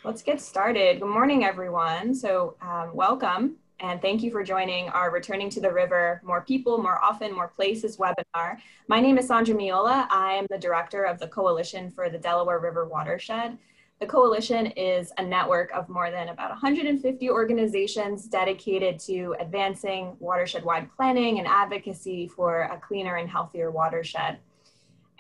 Let's get started. Good morning, everyone. Welcome and thank you for joining our Returning to the River, More People, More Often, More Places webinar. My name is Sandra Miola. I am the director of the Coalition for the Delaware River Watershed. The Coalition is a network of more than about 150 organizations dedicated to advancing watershed-wide planning and advocacy for a cleaner and healthier watershed.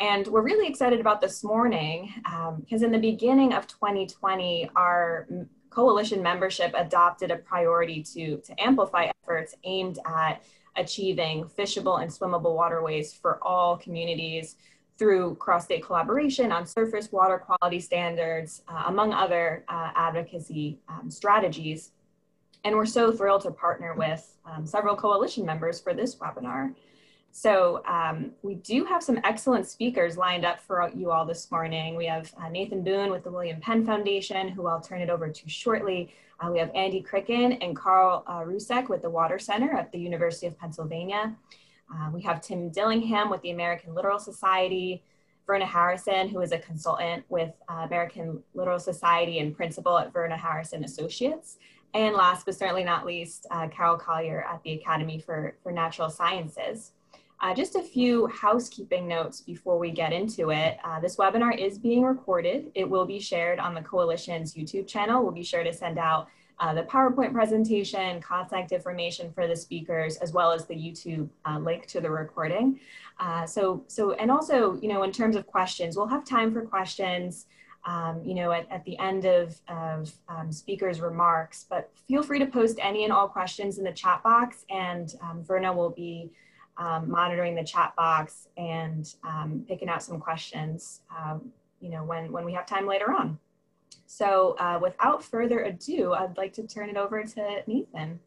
And we're really excited about this morning because in the beginning of 2020, our coalition membership adopted a priority to amplify efforts aimed at achieving fishable and swimmable waterways for all communities through cross-state collaboration on surface water quality standards, among other advocacy strategies. And we're so thrilled to partner with several coalition members for this webinar. So we do have some excellent speakers lined up for you all this morning. We have Nathan Boone with the William Penn Foundation, who I'll turn it over to shortly. We have Andy Cricken and Carl Rusek with the Water Center at the University of Pennsylvania. We have Tim Dillingham with the American Littoral Society, Verna Harrison, who is a consultant with American Littoral Society and principal at Verna Harrison Associates. And last but certainly not least, Carol Collier at the Academy for Natural Sciences. Just a few housekeeping notes before we get into it. This webinar is being recorded. It will be shared on the Coalition's YouTube channel. We'll be sure to send out the PowerPoint presentation, contact information for the speakers, as well as the YouTube link to the recording. And also, in terms of questions, we'll have time for questions, at the end of speakers' remarks, but feel free to post any and all questions in the chat box, and Verna will be monitoring the chat box and picking out some questions, when we have time later on. So without further ado, I'd like to turn it over to Nathan.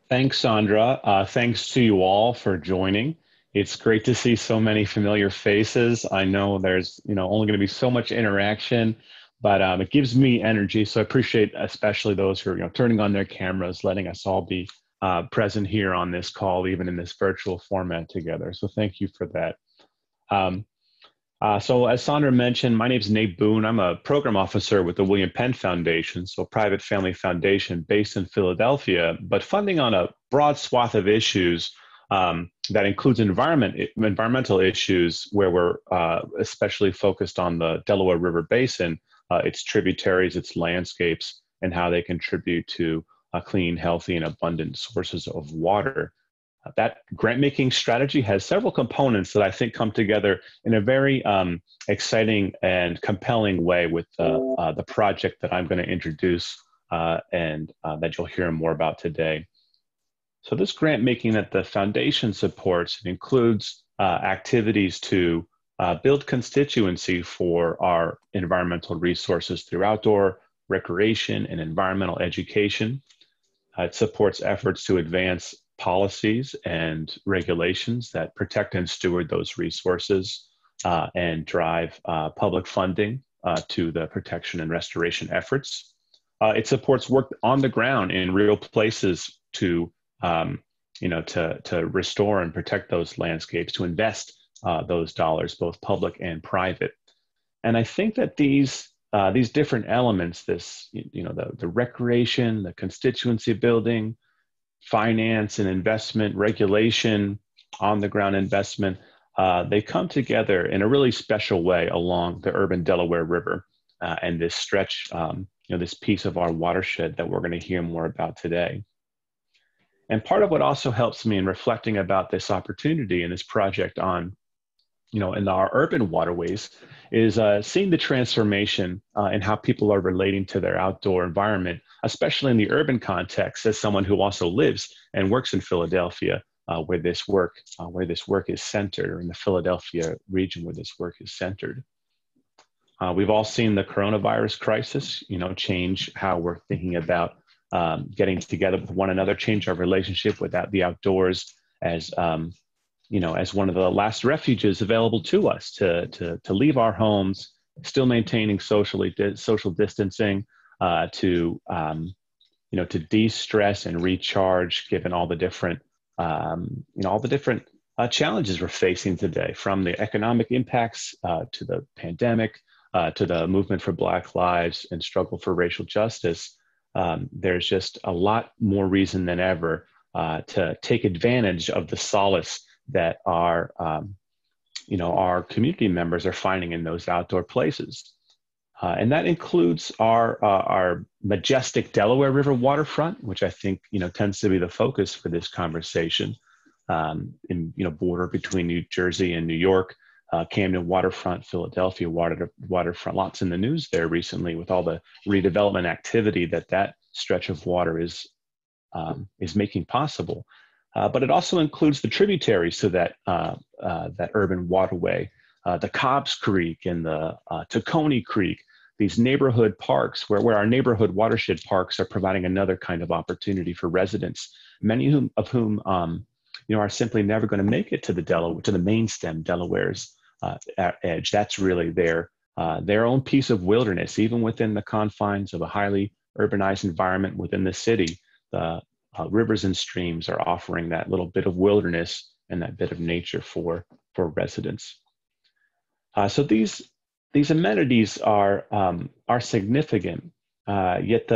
Thanks, Sandra. Thanks to you all for joining. It's great to see so many familiar faces. I know there's only going to be so much interaction, but it gives me energy. So I appreciate especially those who are turning on their cameras, letting us all be present here on this call, even in this virtual format together. So thank you for that. So as Sandra mentioned, my name is Nate Boone. I'm a program officer with the William Penn Foundation, so a private family foundation based in Philadelphia, but funding on a broad swath of issues that includes environmental issues, where we're especially focused on the Delaware River Basin, its tributaries, its landscapes, and how they contribute to clean, healthy, and abundant sources of water. That grant-making strategy has several components that I think come together in a very exciting and compelling way with the project that I'm going to introduce and that you'll hear more about today. So this grant-making that the foundation supports includes activities to build constituency for our environmental resources through outdoor recreation and environmental education. It supports efforts to advance policies and regulations that protect and steward those resources and drive public funding to the protection and restoration efforts. It supports work on the ground in real places to restore and protect those landscapes, to invest those dollars, both public and private. And I think that these different elements, the recreation, the constituency building, finance and investment, regulation, on the ground investment, they come together in a really special way along the urban Delaware River and this stretch, this piece of our watershed that we're going to hear more about today. And part of what also helps me in reflecting about this opportunity and this project on in our urban waterways is seeing the transformation in how people are relating to their outdoor environment, especially in the urban context, as someone who also lives and works in Philadelphia, where this work is centered, or in the Philadelphia region where this work is centered. We've all seen the coronavirus crisis, change how we're thinking about getting together with one another, change our relationship with the outdoors as as one of the last refuges available to us to leave our homes, still maintaining social distancing, to de-stress and recharge, given all the different challenges we're facing today, from the economic impacts to the pandemic, to the movement for Black lives and struggle for racial justice, there's just a lot more reason than ever to take advantage of the solace that our community members are finding in those outdoor places. And that includes our majestic Delaware River waterfront, which I think tends to be the focus for this conversation. Border between New Jersey and New York, Camden waterfront, Philadelphia waterfront. Lots in the news there recently with all the redevelopment activity that stretch of water is making possible. But it also includes the tributaries to that urban waterway, the Cobbs Creek and the Tacony Creek. These neighborhood parks where our neighborhood watershed parks are providing another kind of opportunity for residents, many of whom are simply never going to make it to the main stem Delaware's edge. That's really their own piece of wilderness, even within the confines of a highly urbanized environment within the city. The rivers and streams are offering that little bit of wilderness and that bit of nature for residents. So these amenities are significant, yet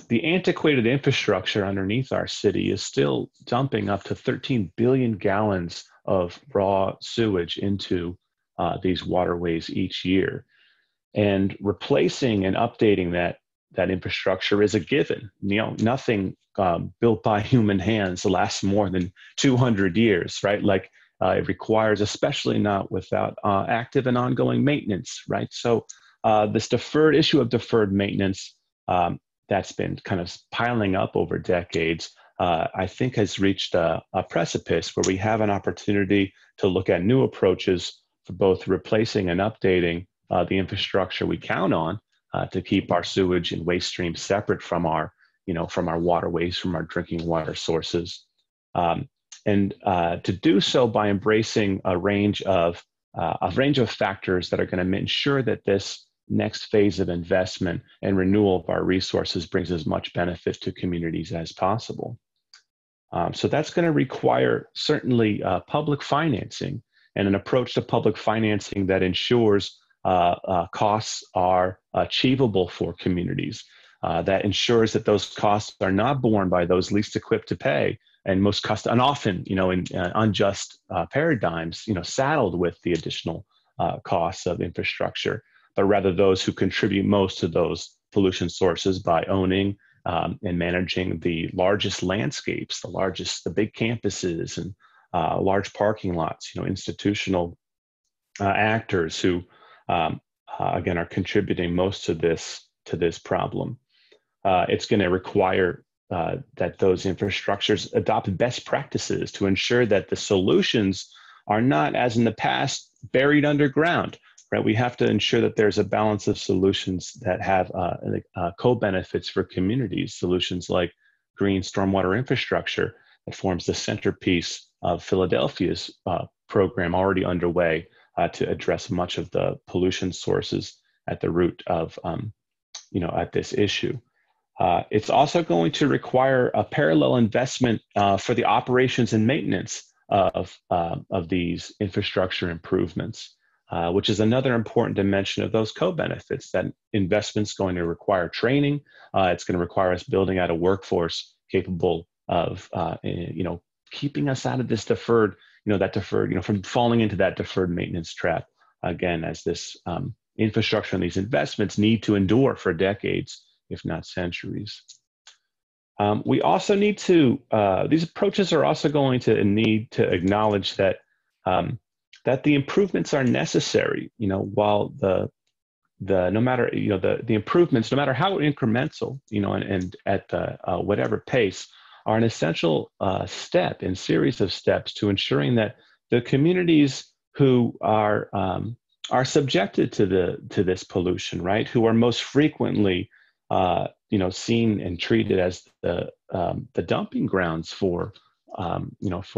the antiquated infrastructure underneath our city is still dumping up to 13 billion gallons of raw sewage into these waterways each year. And replacing and updating that infrastructure is a given. Nothing built by human hands lasts more than 200 years, right? It requires, especially not without active and ongoing maintenance, right? So this issue of deferred maintenance that's been kind of piling up over decades, I think has reached a precipice where we have an opportunity to look at new approaches for both replacing and updating the infrastructure we count on to keep our sewage and waste streams separate from our waterways, from our drinking water sources. And to do so by embracing a range of factors that are going to ensure that this next phase of investment and renewal of our resources brings as much benefit to communities as possible. So that's going to require certainly public financing and an approach to public financing that ensures costs are achievable for communities, that ensures that those costs are not borne by those least equipped to pay, and often, in unjust paradigms, saddled with the additional costs of infrastructure, but rather those who contribute most to those pollution sources by owning and managing the largest landscapes, the big campuses and large parking lots, institutional actors who, again, are contributing most to this problem. It's going to require that those infrastructures adopt best practices to ensure that the solutions are not, as in the past, buried underground. Right? We have to ensure that there's a balance of solutions that have co-benefits for communities. Solutions like green stormwater infrastructure that forms the centerpiece of Philadelphia's program already underway to address much of the pollution sources at the root of at this issue. It's also going to require a parallel investment for the operations and maintenance of these infrastructure improvements, which is another important dimension of those co-benefits. That investment's going to require training. It's going to require us building out a workforce capable of keeping us out of this deferred, from falling into that deferred maintenance trap. Again, as this infrastructure and these investments need to endure for decades, if not centuries. We also need to, these approaches are also going to need to acknowledge that the improvements are necessary, while the improvements, no matter how incremental, and at whatever pace, are an essential step in series of steps to ensuring that the communities who are subjected to this pollution, right, who are most frequently seen and treated as the dumping grounds for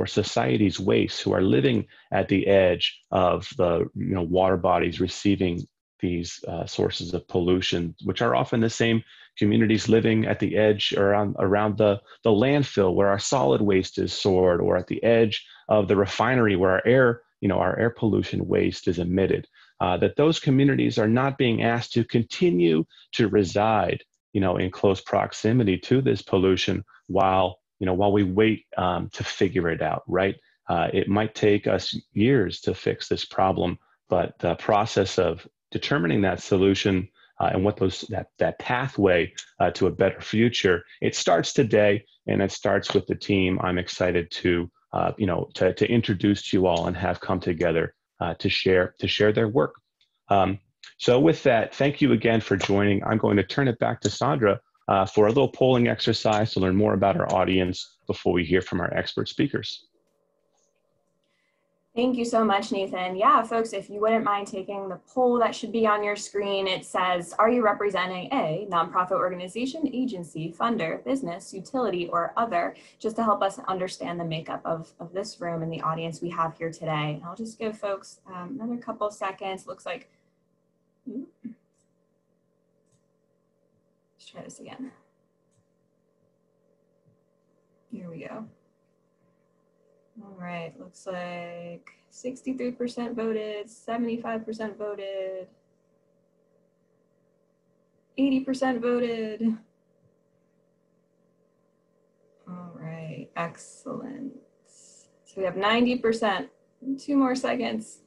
society's waste, who are living at the edge of the water bodies receiving these sources of pollution, which are often the same communities living at the edge around the landfill where our solid waste is stored, or at the edge of the refinery where our air pollution waste is emitted. that those communities are not being asked to continue to reside, in close proximity to this pollution while we wait to figure it out, right? It might take us years to fix this problem, but the process of determining that solution and what that pathway to a better future, it starts today, and it starts with the team. I'm excited to introduce to you all and have come together to share their work. So with that, thank you again for joining. I'm going to turn it back to Sandra for a little polling exercise to learn more about our audience before we hear from our expert speakers. Thank you so much, Nathan. Yeah, folks, if you wouldn't mind taking the poll that should be on your screen, it says, are you representing a nonprofit organization, agency, funder, business, utility, or other, just to help us understand the makeup of this room and the audience we have here today. And I'll just give folks another couple seconds. Looks like, let's try this again. Here we go. All right, looks like 63% voted, 75% voted, 80% voted. All right, excellent. So we have 90%, 2 more seconds.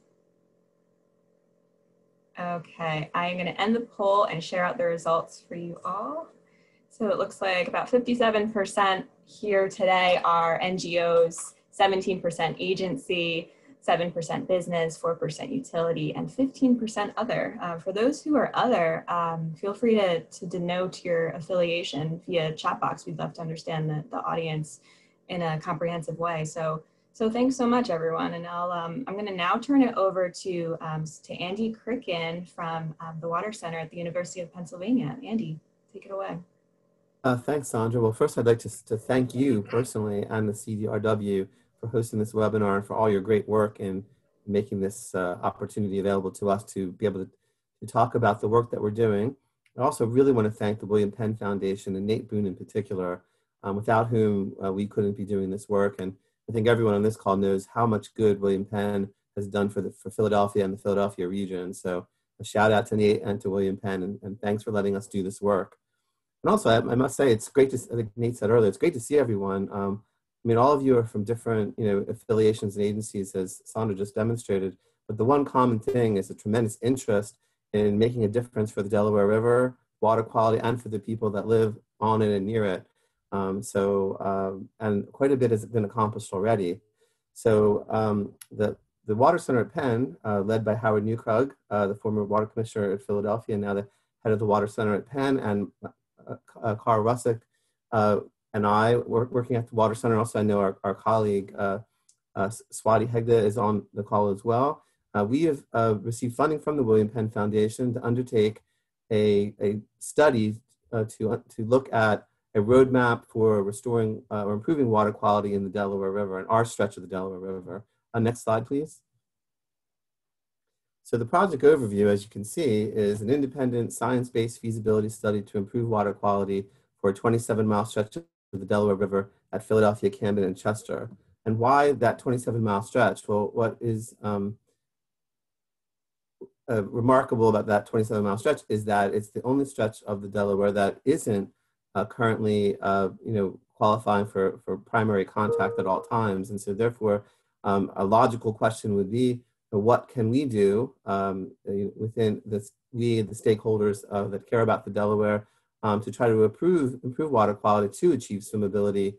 Okay, I'm gonna end the poll and share out the results for you all. So it looks like about 57% here today are NGOs, 17% agency, 7% business, 4% utility, and 15% other. For those who are other, feel free to denote your affiliation via chat box. We'd love to understand the audience in a comprehensive way. So thanks so much, everyone. And I'm going to now turn it over to Andy Cricken from the Water Center at the University of Pennsylvania. Andy, take it away. Thanks, Sandra. Well, first I'd like to thank you personally and the CDRW for hosting this webinar and for all your great work in making this opportunity available to us to be able to talk about the work that we're doing. I also really want to thank the William Penn Foundation and Nate Boone in particular, without whom we couldn't be doing this work. And I think everyone on this call knows how much good William Penn has done for Philadelphia and the Philadelphia region. So a shout out to Nate and to William Penn, and thanks for letting us do this work. And also, I must say, it's great to, I think Nate said earlier, it's great to see everyone. I mean, all of you are from different, affiliations and agencies, as Sandra just demonstrated, but the one common thing is a tremendous interest in making a difference for the Delaware River, water quality, and for the people that live on it and near it. And quite a bit has been accomplished already. So the Water Center at Penn, led by Howard Newkrug, the former water commissioner at Philadelphia, and now the head of the Water Center at Penn, and Carl Russick and I working at the Water Center. Also, I know our colleague Swati Hegde is on the call as well. We have received funding from the William Penn Foundation to undertake a study to look at a roadmap for restoring or improving water quality in the Delaware River and our stretch of the Delaware River. Next slide, please. So the project overview, as you can see, is an independent science-based feasibility study to improve water quality for a 27-mile stretch of the Delaware River at Philadelphia, Camden, and Chester. And why that 27-mile stretch? Well, what is remarkable about that 27-mile stretch is that it's the only stretch of the Delaware that isn't currently, qualifying for primary contact at all times. And so therefore, a logical question would be, what can we do within this, the stakeholders that care about the Delaware, to try to improve water quality to achieve swimmability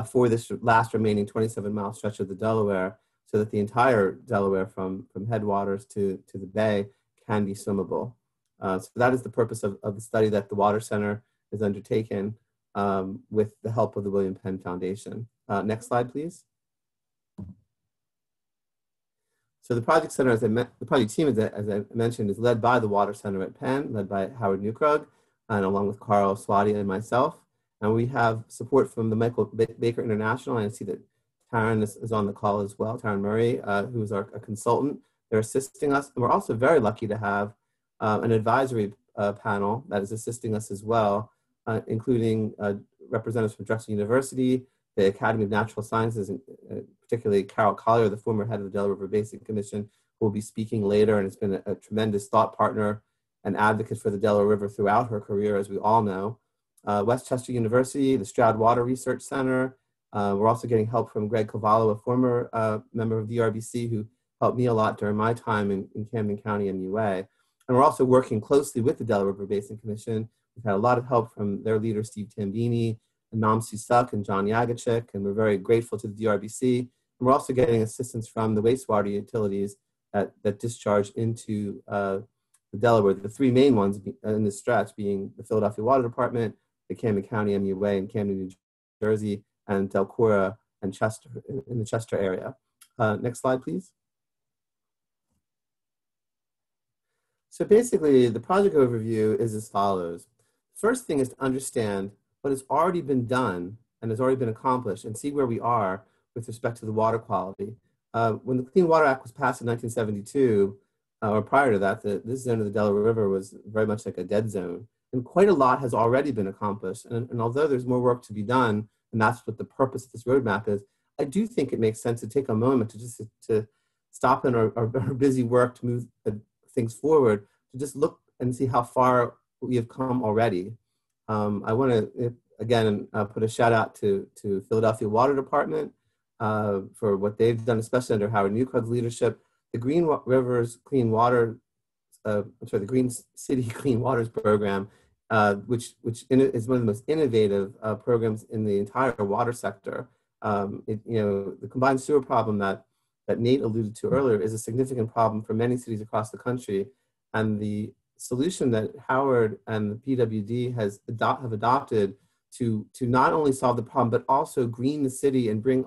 for this last remaining 27-mile stretch of the Delaware, so that the entire Delaware from headwaters to the bay can be swimmable. So that is the purpose of the study that the Water Center is undertaken with the help of the William Penn Foundation. Next slide, please. So the project center, the project team, as I mentioned, is led by the Water Center at Penn, led by Howard Newkrug, and along with Carl, Swati, and myself. And we have support from the Michael Baker International. And I see that Taryn is on the call as well, Taryn Murray, who is a consultant. They're assisting us. And we're also very lucky to have an advisory panel that is assisting us as well, including representatives from Drexel University, the Academy of Natural Sciences, and particularly Carol Collier, the former head of the Delaware River Basin Commission, who will be speaking later, and has been a tremendous thought partner and advocate for the Delaware River throughout her career, as we all know. West Chester University, the Stroud Water Research Center. We're also getting help from Greg Cavallo, a former member of the RBC, who helped me a lot during my time in Camden County MUA. And we're also working closely with the Delaware River Basin Commission. We've had a lot of help from their leader, Steve Tambini, and Nam Susuk and John Yagachik, and we're very grateful to the DRBC. And we're also getting assistance from the wastewater utilities that discharge into the Delaware, the three main ones in this stretch being the Philadelphia Water Department, the Camden County MUA in Camden, New Jersey, and Delcora and Chester in the Chester area. Next slide, please. So basically, the project overview is as follows. First thing is to understand what has already been done and has already been accomplished and see where we are with respect to the water quality. When the Clean Water Act was passed in 1972, or prior to that, this zone of the Delaware River was very much like a dead zone. And quite a lot has already been accomplished. And although there's more work to be done, and that's what the purpose of this roadmap is, I do think it makes sense to take a moment to just to stop in our busy work to move things forward, to just look and see how far we have come already. I want to, again, put a shout out to Philadelphia Water Department for what they've done, especially under Howard Newcomb's leadership. The Green Rivers Clean Water, the Green City Clean Waters program, which is one of the most innovative programs in the entire water sector. The combined sewer problem that Nate alluded to earlier is a significant problem for many cities across the country, and the solution that Howard and the PWD have adopted to not only solve the problem but also green the city and bring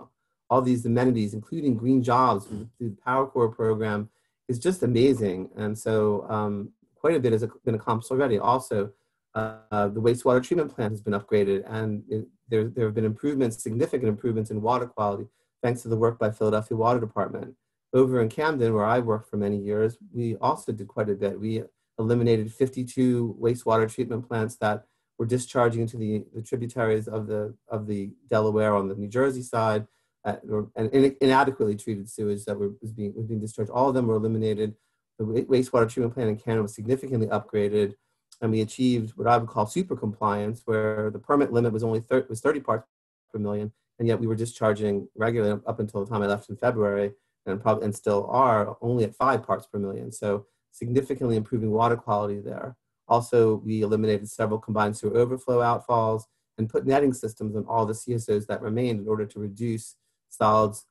all these amenities, including green jobs through the Power Corps program, is just amazing. And so quite a bit has been accomplished already. Also, the wastewater treatment plant has been upgraded, and there have been improvements, significant improvements in water quality, thanks to the work by Philadelphia Water Department. Over in Camden, where I worked for many years, we also did quite a bit. We eliminated 52 wastewater treatment plants that were discharging into the tributaries of the Delaware on the New Jersey side, and inadequately treated sewage that was being discharged. All of them were eliminated. The wastewater treatment plant in Canada was significantly upgraded, and we achieved what I would call super compliance, where the permit limit was only 30 parts per million, and yet we were discharging regularly up until the time I left in February, and still are only at 5 parts per million. So significantly improving water quality there. Also, we eliminated several combined sewer overflow outfalls and put netting systems on all the CSOs that remained in order to reduce solids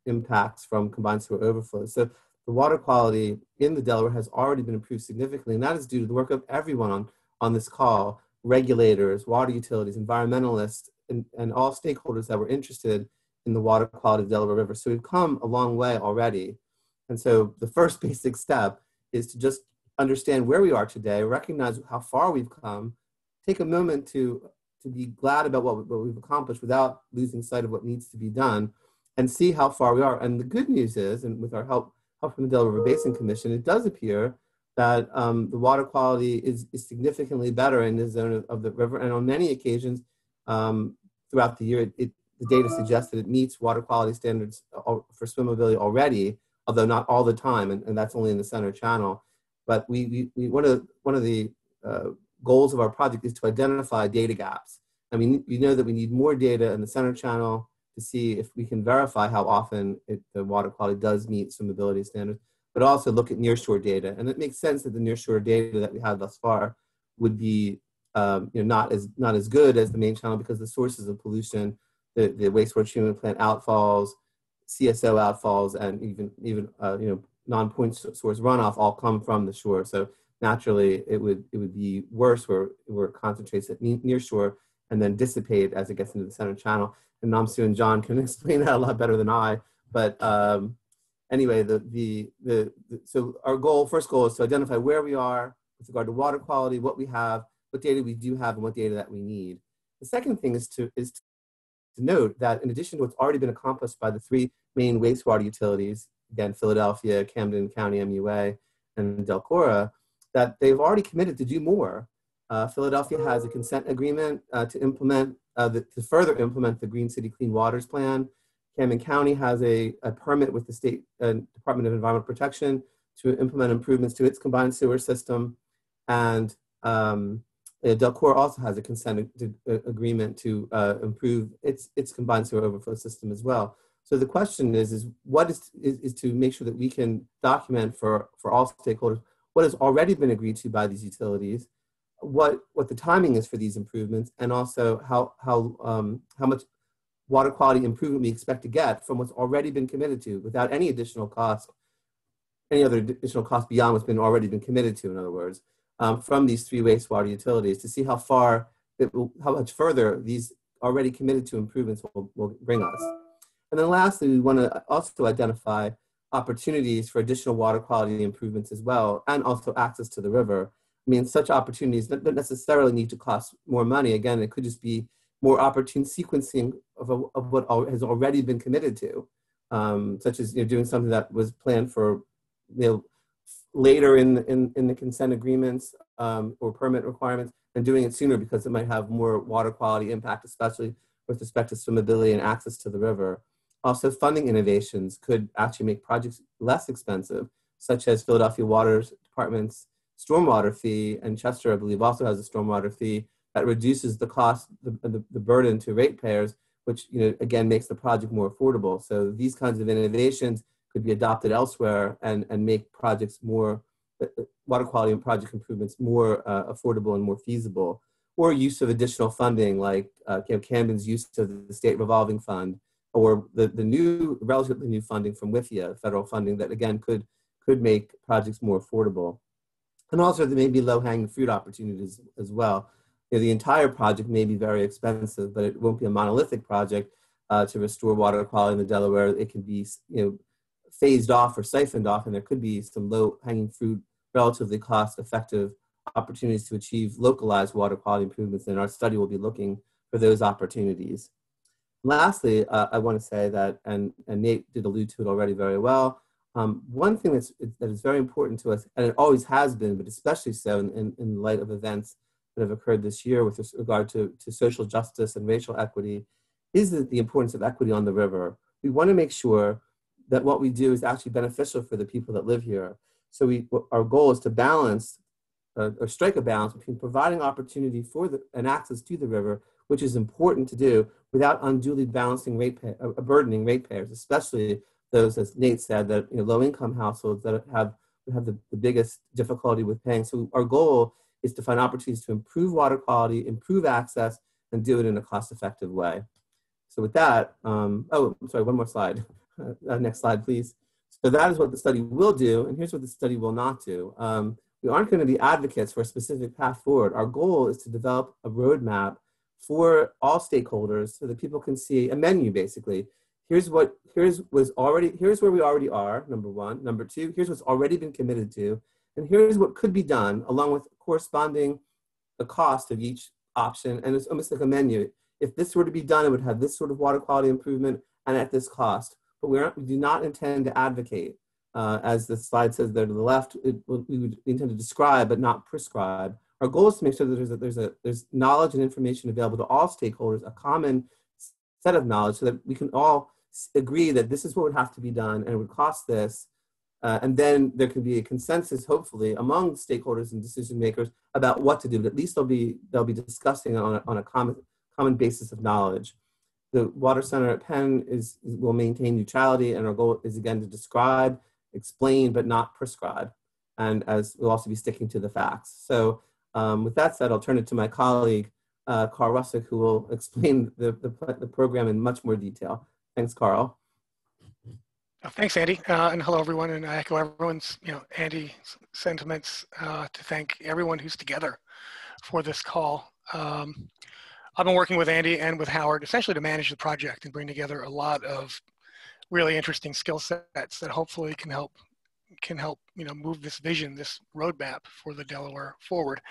impacts from combined sewer overflows. So the water quality in the Delaware has already been improved significantly, and that is due to the work of everyone on this call: regulators, water utilities, environmentalists, and all stakeholders that were interested in the water quality of the Delaware River. So we've come a long way already. And so the first basic step is to just understand where we are today, recognize how far we've come, take a moment to be glad about what we've accomplished without losing sight of what needs to be done, and see how far we are. And the good news is, and with our help from the Delaware River Basin Commission, it does appear that the water quality is significantly better in this zone of the river. And on many occasions throughout the year, the data suggests that it meets water quality standards for swimmability already, although not all the time, and that's only in the center channel. But one of the goals of our project is to identify data gaps. I mean, we know that we need more data in the center channel to see if we can verify how often the water quality does meet swimmability standards, but also look at nearshore data. And it makes sense that the nearshore data that we have thus far would be not as good as the main channel, because the sources of pollution, the wastewater treatment plant outfalls, CSO outfalls, and even non-point source runoff all come from the shore. So naturally, it would be worse where it concentrates at near shore and then dissipate as it gets into the center channel. And Namsu and John can explain that a lot better than I. But anyway, so our first goal is to identify where we are with regard to water quality, what we have, what data we do have, and what data that we need. The second thing is to note that in addition to what's already been accomplished by the 3 main wastewater utilities, again, Philadelphia, Camden County MUA, and Delcora, that they've already committed to do more. Philadelphia has a consent agreement to further implement the Green City Clean Waters Plan. Camden County has a permit with the State Department of Environmental Protection to implement improvements to its combined sewer system. And Delaware also has a consent agreement to improve its combined sewer overflow system as well. So the question is what is to make sure that we can document for all stakeholders what has already been agreed to by these utilities, what the timing is for these improvements, and also how much water quality improvement we expect to get from what's already been committed to without any additional cost, any other additional cost beyond what's been already been committed to, in other words, from these three wastewater utilities, to see how much further these already committed to improvements will bring us. And then lastly, we want to also identify opportunities for additional water quality improvements as well, and also access to the river. I mean, such opportunities don't necessarily need to cost more money. Again, it could just be more opportune sequencing of what has already been committed to, such as doing something that was planned for later in the consent agreements or permit requirements, and doing it sooner because it might have more water quality impact, especially with respect to swimmability and access to the river. Also, funding innovations could actually make projects less expensive, such as Philadelphia Water Department's stormwater fee, and Chester, I believe, also has a stormwater fee that reduces the cost, the burden to ratepayers, which again makes the project more affordable. So these kinds of innovations could be adopted elsewhere and make projects more, water quality and project improvements more affordable and more feasible. Or use of additional funding like Camden's use of the state revolving fund, or the relatively new funding from WIFIA, federal funding that again could make projects more affordable. And also there may be low-hanging fruit opportunities as well. The entire project may be very expensive, but it won't be a monolithic project to restore water quality in the Delaware. It can be phased off or siphoned off, and there could be some low-hanging fruit, relatively cost-effective opportunities to achieve localized water quality improvements, and our study will be looking for those opportunities. Lastly, I want to say that, and Nate did allude to it already very well, one thing that is very important to us, and it always has been, but especially so in light of events that have occurred this year with regard to social justice and racial equity, is the importance of equity on the river. We want to make sure that what we do is actually beneficial for the people that live here. So our goal is to balance, or strike a balance between providing opportunity for and access to the river, which is important to do, without unduly burdening ratepayers, especially those, as Nate said, that low-income households that have the biggest difficulty with paying. So our goal is to find opportunities to improve water quality, improve access, and do it in a cost-effective way. So with that, oh, I'm sorry, one more slide. Next slide, please. So that is what the study will do, and here's what the study will not do. We aren't going to be advocates for a specific path forward. Our goal is to develop a roadmap for all stakeholders so that people can see a menu, basically. Here's where we already are, number one. Number two, here's what's already been committed to. And here's what could be done, along with corresponding the cost of each option. And it's almost like a menu. If this were to be done, it would have this sort of water quality improvement and at this cost. But we do not intend to advocate. As the slide says there to the left, we intend to describe but not prescribe. Our goal is to make sure that there's knowledge and information available to all stakeholders, a common set of knowledge, so that we can all agree that this is what would have to be done and it would cost this. And then there can be a consensus, hopefully, among stakeholders and decision makers about what to do. But at least they'll be discussing on a common basis of knowledge. The Water Center at Penn will maintain neutrality, and our goal is again to describe, explain, but not prescribe. And as we'll also be sticking to the facts. So with that said, I'll turn it to my colleague, Carl Russick, who will explain the program in much more detail. Thanks, Carl. Thanks, Andy, and hello, everyone. And I echo everyone's, Andy's sentiments to thank everyone who's together for this call. I've been working with Andy and with Howard essentially to manage the project and bring together a lot of really interesting skill sets that hopefully can help move this vision, this roadmap for the Delaware forward.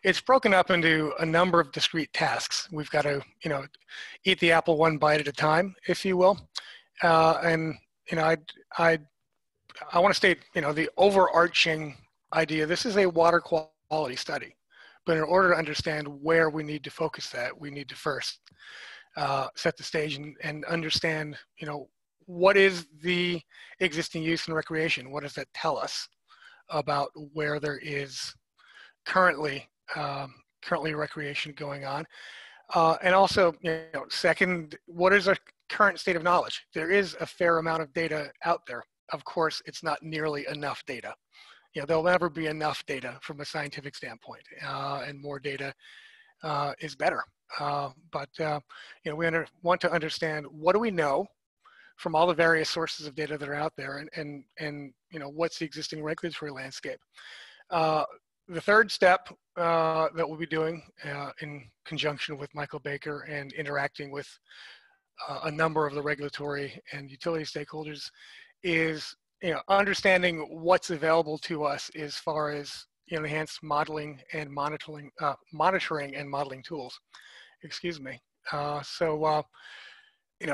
It's broken up into a number of discrete tasks. We've got to eat the apple one bite at a time, if you will. And I want to state the overarching idea. This is a water quality study, but in order to understand where we need to focus that, we need to first set the stage and understand, what is the existing use and recreation? What does that tell us about where there is currently recreation going on? And also, second, what is our current state of knowledge? There is a fair amount of data out there. Of course, it's not nearly enough data. There'll never be enough data from a scientific standpoint, and more data is better. But we want to understand, what do we know from all the various sources of data that are out there, and what's the existing regulatory landscape. The third step that we'll be doing in conjunction with Michael Baker and interacting with a number of the regulatory and utility stakeholders is understanding what's available to us as far as enhanced modeling and monitoring and modeling tools. Excuse me.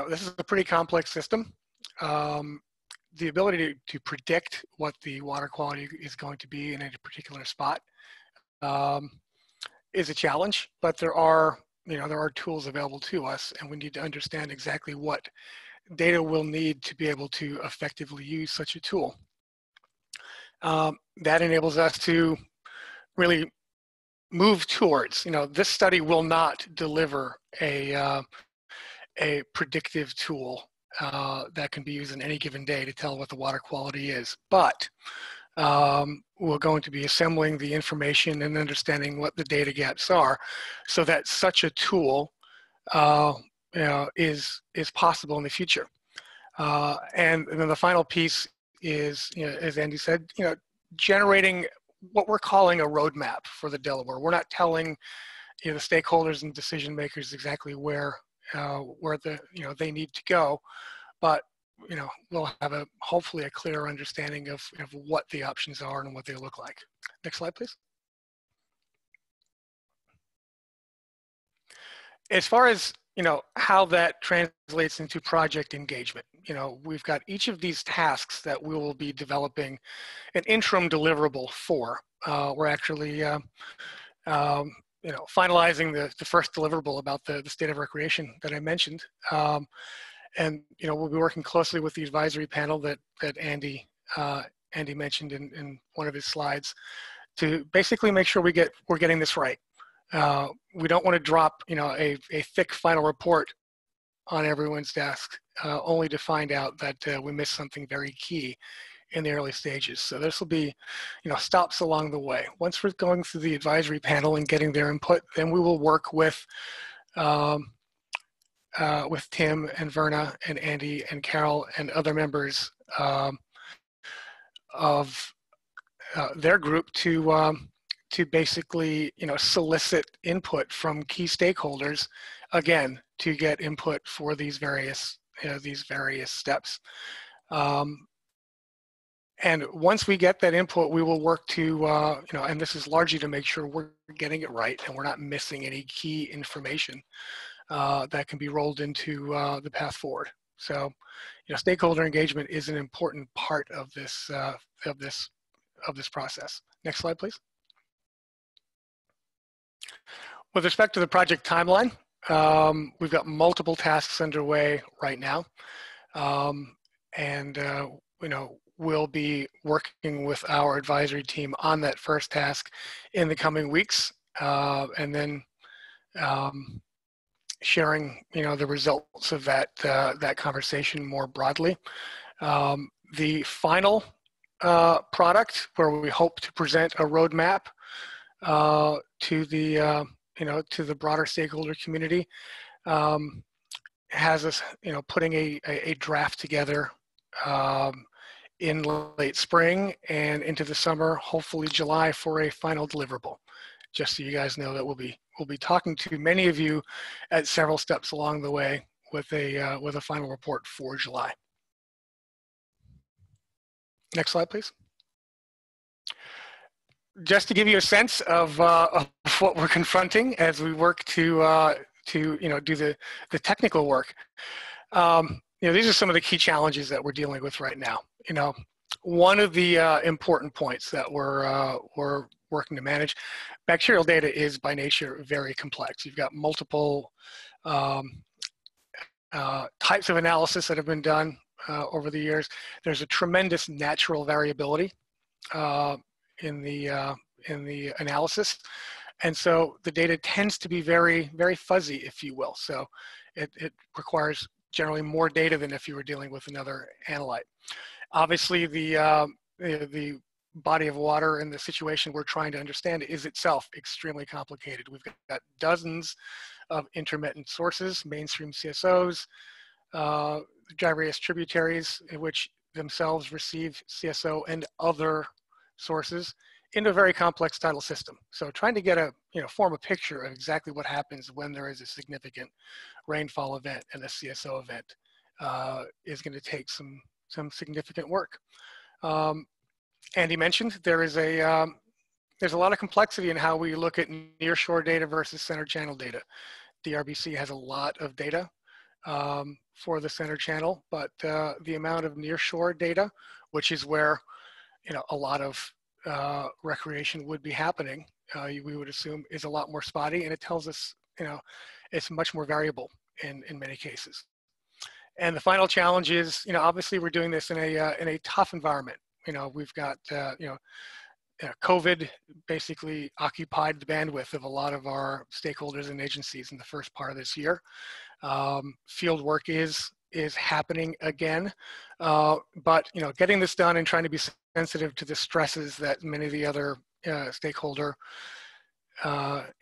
This is a pretty complex system. The ability to predict what the water quality is going to be in a particular spot is a challenge, but there are tools available to us, and we need to understand exactly what data we'll need to be able to effectively use such a tool. That enables us to really move towards, this study will not deliver a predictive tool that can be used in any given day to tell what the water quality is, but we're going to be assembling the information and understanding what the data gaps are, so that such a tool is possible in the future. And then the final piece is, as Andy said, generating what we're calling a roadmap for the Delaware. We're not telling the stakeholders and decision makers exactly where they need to go, but we'll have hopefully a clearer understanding of what the options are and what they look like. Next slide, please. As far as how that translates into project engagement, we've got each of these tasks that we will be developing an interim deliverable for. We're actually finalizing the first deliverable about the state of recreation that I mentioned. And we'll be working closely with the advisory panel that Andy mentioned in one of his slides to basically make sure we're getting this right. We don't want to drop a thick final report on everyone's desk only to find out that we missed something very key in the early stages. So this will be stops along the way. Once we're going through the advisory panel and getting their input, then we will work with Tim and Verna and Andy and Carol and other members of their group to basically solicit input from key stakeholders, again, to get input for these various steps. And once we get that input, we will work to and this is largely to make sure we're getting it right and we're not missing any key information that can be rolled into the path forward. So, stakeholder engagement is an important part of this process. Next slide, please. With respect to the project timeline, we've got multiple tasks underway right now, and we'll be working with our advisory team on that first task in the coming weeks, and then sharing the results of that conversation more broadly. The final product, where we hope to present a roadmap to the broader stakeholder community, has us putting a draft together in late spring and into the summer, hopefully July, for a final deliverable. Just so you guys know that we'll be talking to many of you at several steps along the way with a final report for July. Next slide, please. Just to give you a sense of what we're confronting as we work to do the technical work. These are some of the key challenges that we're dealing with right now. One of the important points that we're working to manage, bacterial data is by nature very complex. You've got multiple types of analysis that have been done over the years. There's a tremendous natural variability in the analysis. And so the data tends to be very, very fuzzy, if you will. So it requires generally more data than if you were dealing with another analyte. Obviously, the body of water and the situation we're trying to understand is itself extremely complicated. We've got dozens of intermittent sources, mainstream CSOs, dry erase tributaries, which themselves receive CSO and other sources into a very complex tidal system. So trying to get form a picture of exactly what happens when there is a significant rainfall event and a CSO event is going to take some significant work. Andy mentioned there's a lot of complexity in how we look at nearshore data versus center channel data. DRBC has a lot of data for the center channel, but the amount of nearshore data, which is where a lot of recreation would be happening, we would assume is a lot more spotty, and it tells us it's much more variable in many cases. And the final challenge is obviously we're doing this in a tough environment. We've got COVID basically occupied the bandwidth of a lot of our stakeholders and agencies in the first part of this year. Field work is happening again, but getting this done and trying to be sensitive to the stresses that many of the other stakeholder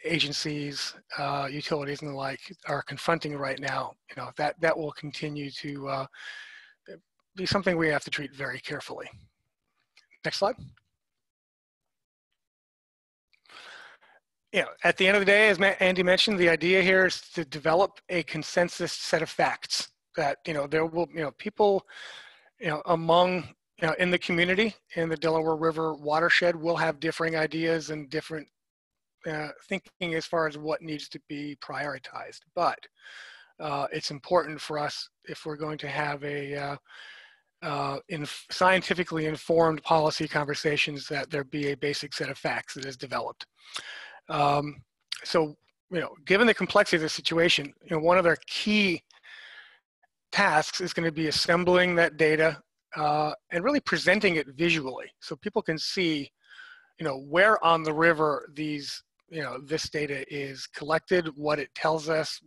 agencies, utilities and the like are confronting right now, that will continue to be something we have to treat very carefully. Next slide. At the end of the day, as Andy mentioned, the idea here is to develop a consensus set of facts that, there will, people, among, in the community, in the Delaware River Watershed will have differing ideas and different thinking as far as what needs to be prioritized. But it's important for us, if we're going to have a scientifically informed policy conversations, that there be a basic set of facts that is developed. So, given the complexity of the situation, one of their key tasks is going to be assembling that data and really presenting it visually, so people can see, where on the river these, this data is collected, what it tells us,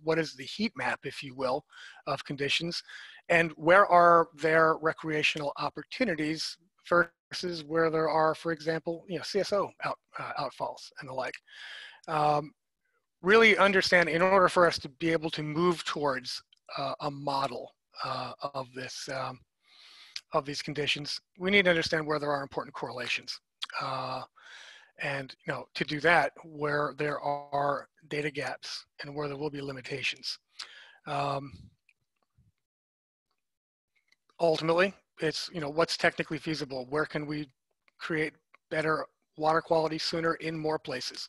what is the heat map, if you will, of conditions, and where are there recreational opportunities versus where there are, for example, CSO outfalls and the like. Really understand, in order for us to be able to move towards a model of this, of these conditions, we need to understand where there are important correlations. And to do that, where there are data gaps and where there will be limitations. Ultimately, it's what's technically feasible. Where can we create better water quality sooner in more places,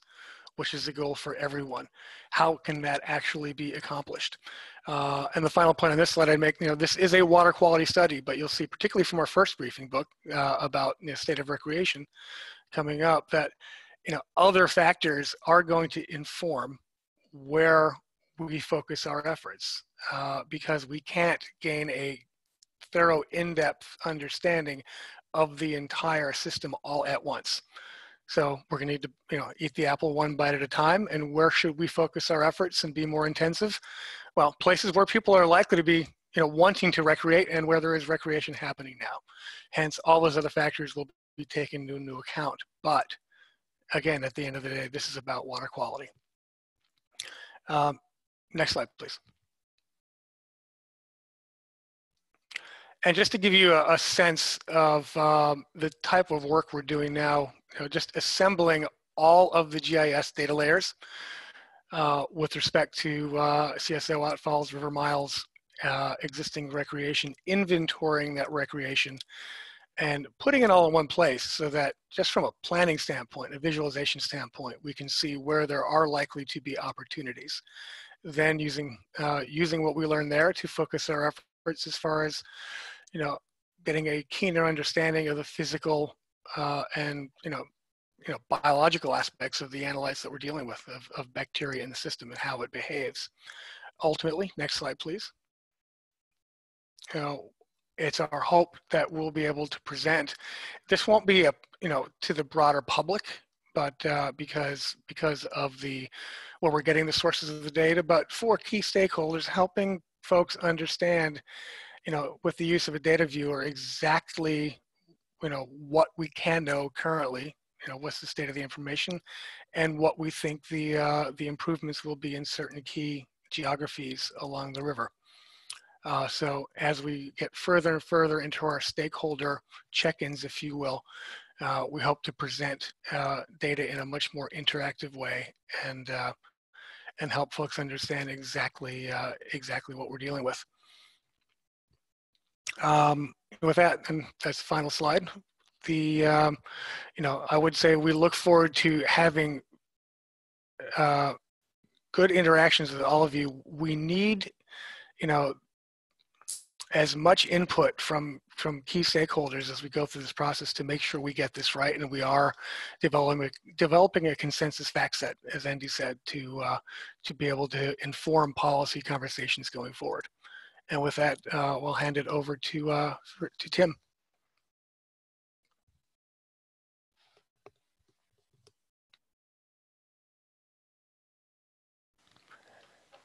which is the goal for everyone. How can that actually be accomplished? And the final point on this slide I'd make, this is a water quality study, but you'll see, particularly from our first briefing book about state of recreation coming up, that other factors are going to inform where we focus our efforts, because we can't gain a thorough, in-depth understanding of the entire system all at once. So we're going to need to, eat the apple one bite at a time. And where should we focus our efforts and be more intensive? Well, places where people are likely to be, wanting to recreate and where there is recreation happening now. Hence, all those other factors will be taken into account. But again, at the end of the day, this is about water quality. Next slide, please. And just to give you a sense of the type of work we're doing now, just assembling all of the GIS data layers with respect to CSO outfalls, river miles, existing recreation, inventorying that recreation, and putting it all in one place so that just from a planning standpoint, a visualization standpoint, we can see where there are likely to be opportunities. Then using what we learned there to focus our efforts as far as getting a keener understanding of the physical and biological aspects of the analytes that we're dealing with, of bacteria in the system and how it behaves. ultimately, next slide, please. It's our hope that we'll be able to present. This won't be to the broader public, but because of where we're getting the sources of the data, but for key stakeholders, helping folks understand, with the use of a data viewer, exactly, what we can know currently, what's the state of the information, and what we think the improvements will be in certain key geographies along the river. So as we get further and further into our stakeholder check-ins, if you will, we hope to present data in a much more interactive way and help folks understand exactly what we're dealing with. With that, and that's the final slide. I would say we look forward to having good interactions with all of you. We need, as much input from key stakeholders as we go through this process to make sure we get this right, and we are developing a consensus fact set, as Andy said, to be able to inform policy conversations going forward. And with that, we'll hand it over to Tim.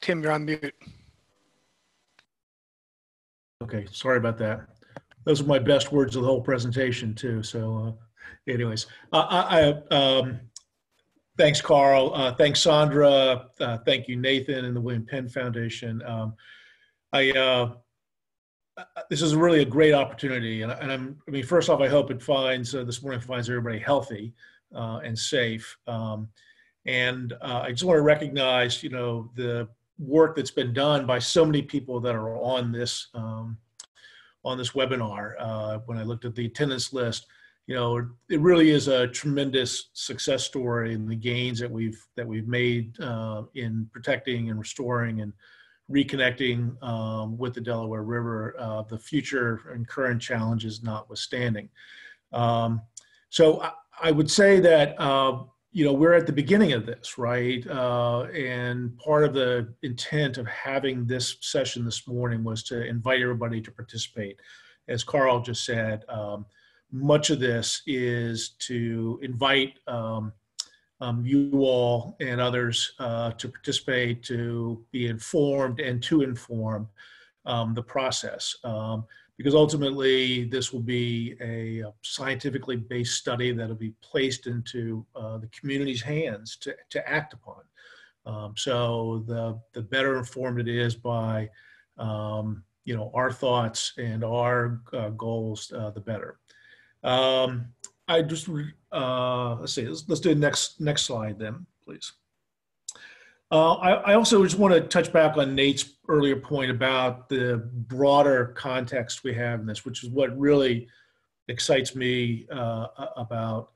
Tim, you're on mute. Okay, sorry about that. Those are my best words of the whole presentation too. So anyways, thanks, Carl. Thanks, Sandra. Thank you, Nathan, and the William Penn Foundation. This is really a great opportunity. And first off, I hope it finds, this morning finds everybody healthy and safe. And I just want to recognize, the work that's been done by so many people that are on this webinar. When I looked at the attendance list, it really is a tremendous success story in the gains that we've made in protecting and restoring and reconnecting with the Delaware River, the future and current challenges notwithstanding. So I would say that we're at the beginning of this, right? And part of the intent of having this session this morning was to invite everybody to participate. As Carl just said, much of this is to invite you all and others to participate, to be informed and to inform the process. Because ultimately this will be a scientifically based study that will be placed into the community's hands to act upon. So the better informed it is by our thoughts and our goals, the better. I just let's see. Let's do the next slide then, please. I also just want to touch back on Nate's earlier point about the broader context we have in this, which is what really excites me about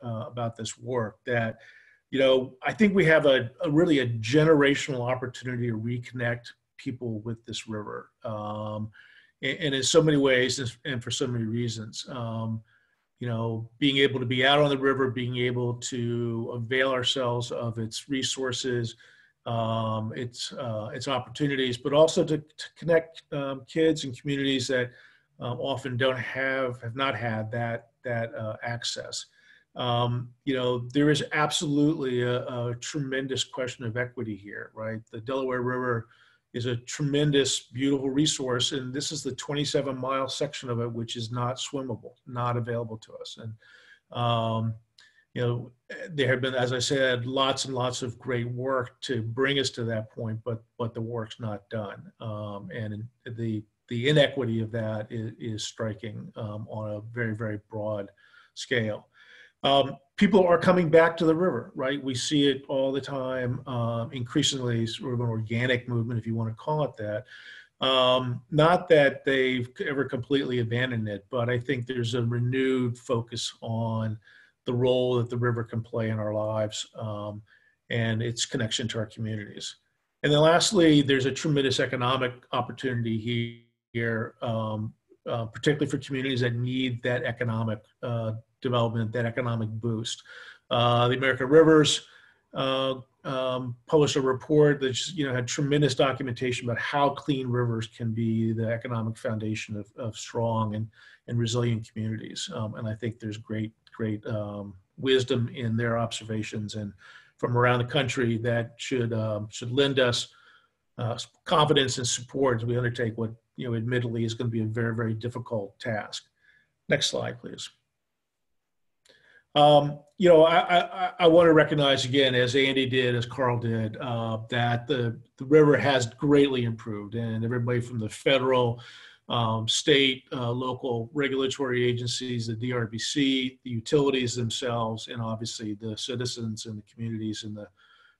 this work. That I think we have a really a generational opportunity to reconnect people with this river, and in so many ways and for so many reasons. Being able to be out on the river, being able to avail ourselves of its resources, its opportunities, but also to connect kids and communities that often have not had that access. There is absolutely a tremendous question of equity here, right? The Delaware River is a tremendous, beautiful resource, and this is the 27-mile section of it which is not swimmable, not available to us. And there have been, as I said, lots and lots of great work to bring us to that point, but the work's not done. And the inequity of that is striking on a very, very broad scale. People are coming back to the river, right? We see it all the time, increasingly sort of an organic movement, if you want to call it that. Not that they've ever completely abandoned it, but I think there's a renewed focus on the role that the river can play in our lives and its connection to our communities. And then lastly, there's a tremendous economic opportunity here, particularly for communities that need that economic development, that economic boost. The American rivers published a report that had tremendous documentation about how clean rivers can be the economic foundation of strong and resilient communities. And I think there's great wisdom in their observations and from around the country that should lend us confidence and support as we undertake what admittedly is going to be a very, very difficult task. Next slide, please. I want to recognize again, as Andy did, as Carl did, that the river has greatly improved, and everybody from the federal, state, local regulatory agencies, the DRBC, the utilities themselves, and obviously the citizens and the communities and the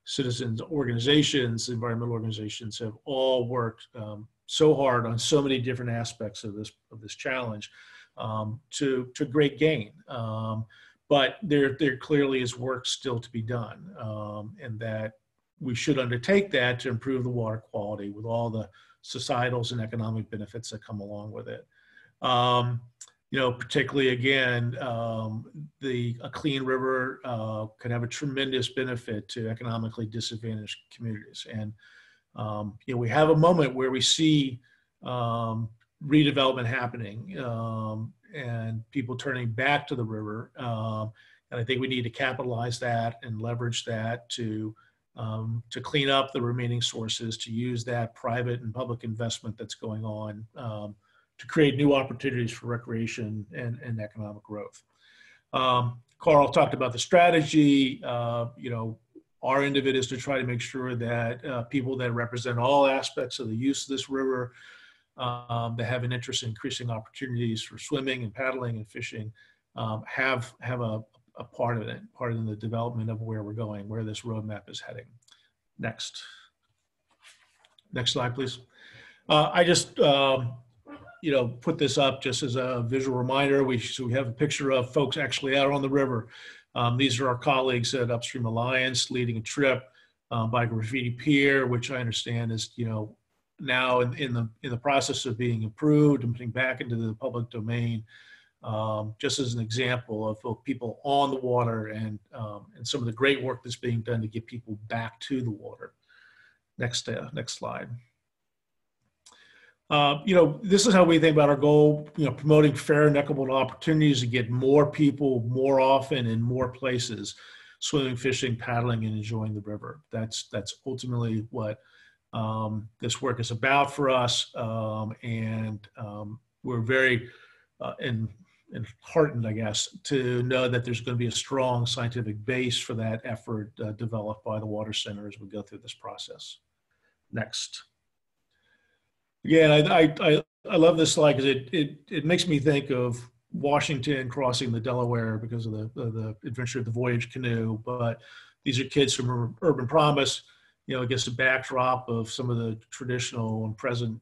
citizens organizations, environmental organizations have all worked so hard on so many different aspects of this challenge to great gain. But there clearly is work still to be done, and that we should undertake that to improve the water quality with all the societals and economic benefits that come along with it. Particularly again, a clean river could have a tremendous benefit to economically disadvantaged communities. And we have a moment where we see redevelopment happening and people turning back to the river. And I think we need to capitalize that and leverage that to clean up the remaining sources, to use that private and public investment that's going on to create new opportunities for recreation and economic growth. Carl talked about the strategy. Our end of it is to try to make sure that people that represent all aspects of the use of this river, that have an interest in increasing opportunities for swimming and paddling and fishing, have a part of it, part in the development of where we're going, where this roadmap is heading. Next slide, please. I just put this up just as a visual reminder. So we have a picture of folks actually out on the river. These are our colleagues at Upstream Alliance leading a trip by Graffiti Pier, which I understand is now in the process of being improved and putting back into the public domain, just as an example of people on the water and some of the great work that's being done to get people back to the water. Next slide. This is how we think about our goal, promoting fair and equitable opportunities to get more people more often in more places, swimming, fishing, paddling, and enjoying the river. That's ultimately what this work is about for us. And we're very heartened, I guess, to know that there's going to be a strong scientific base for that effort developed by the Water Center as we go through this process. Next. Again, I love this slide because it makes me think of Washington crossing the Delaware because of the adventure of the voyage canoe. But these are kids from Urban Promise, against a backdrop of some of the traditional and present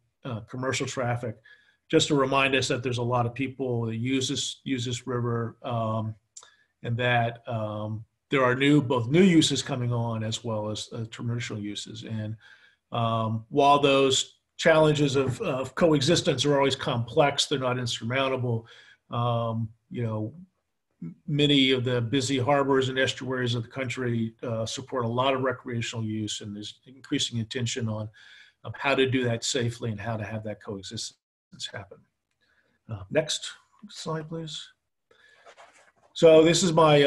commercial traffic, just to remind us that there's a lot of people that use this river, and that there are both new uses coming on as well as traditional uses. And while those challenges of coexistence are always complex, they're not insurmountable. Many of the busy harbors and estuaries of the country support a lot of recreational use, and there's increasing attention on how to do that safely and how to have that coexistence happen. Next slide, please. So this is my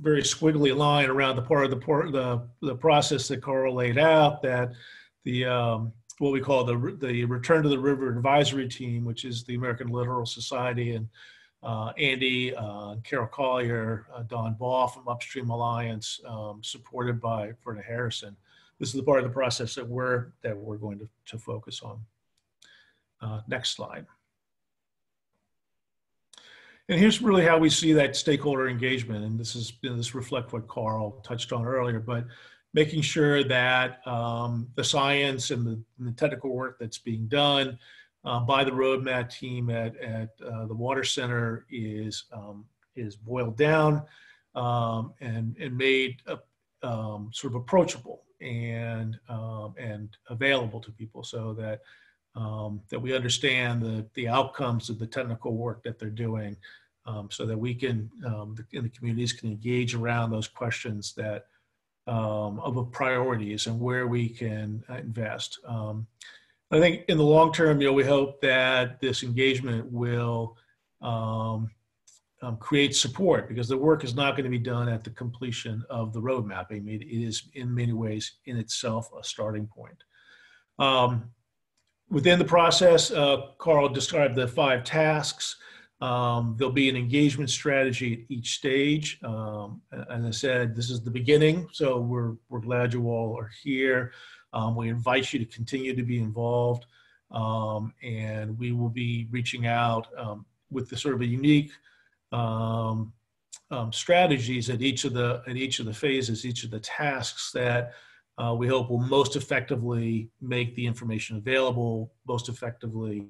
very squiggly line around the part of the process that Carl laid out, that the what we call the Return to the River Advisory Team, which is the American Littoral Society, and Andy, Carol Collier, Don Ball from Upstream Alliance, supported by Verna Harrison. This is the part of the process that we're going to focus on. Next slide. And here's really how we see that stakeholder engagement, and this reflects what Carl touched on earlier, but making sure that the science and the technical work that's being done by the roadmap team at the Water Center is boiled down and made sort of approachable and available to people, so that that we understand the outcomes of the technical work that they're doing, so that we can, and the communities can engage around those questions that of priorities and where we can invest. I think in the long term, we hope that this engagement will create support, because the work is not going to be done at the completion of the road mapping. It is in many ways in itself a starting point. Within the process, Carl described the 5 tasks. There'll be an engagement strategy at each stage. As I said, this is the beginning, so we're glad you all are here. We invite you to continue to be involved, and we will be reaching out with the sort of a unique strategies at each of the phases, each of the tasks that we hope will most effectively make the information available, most effectively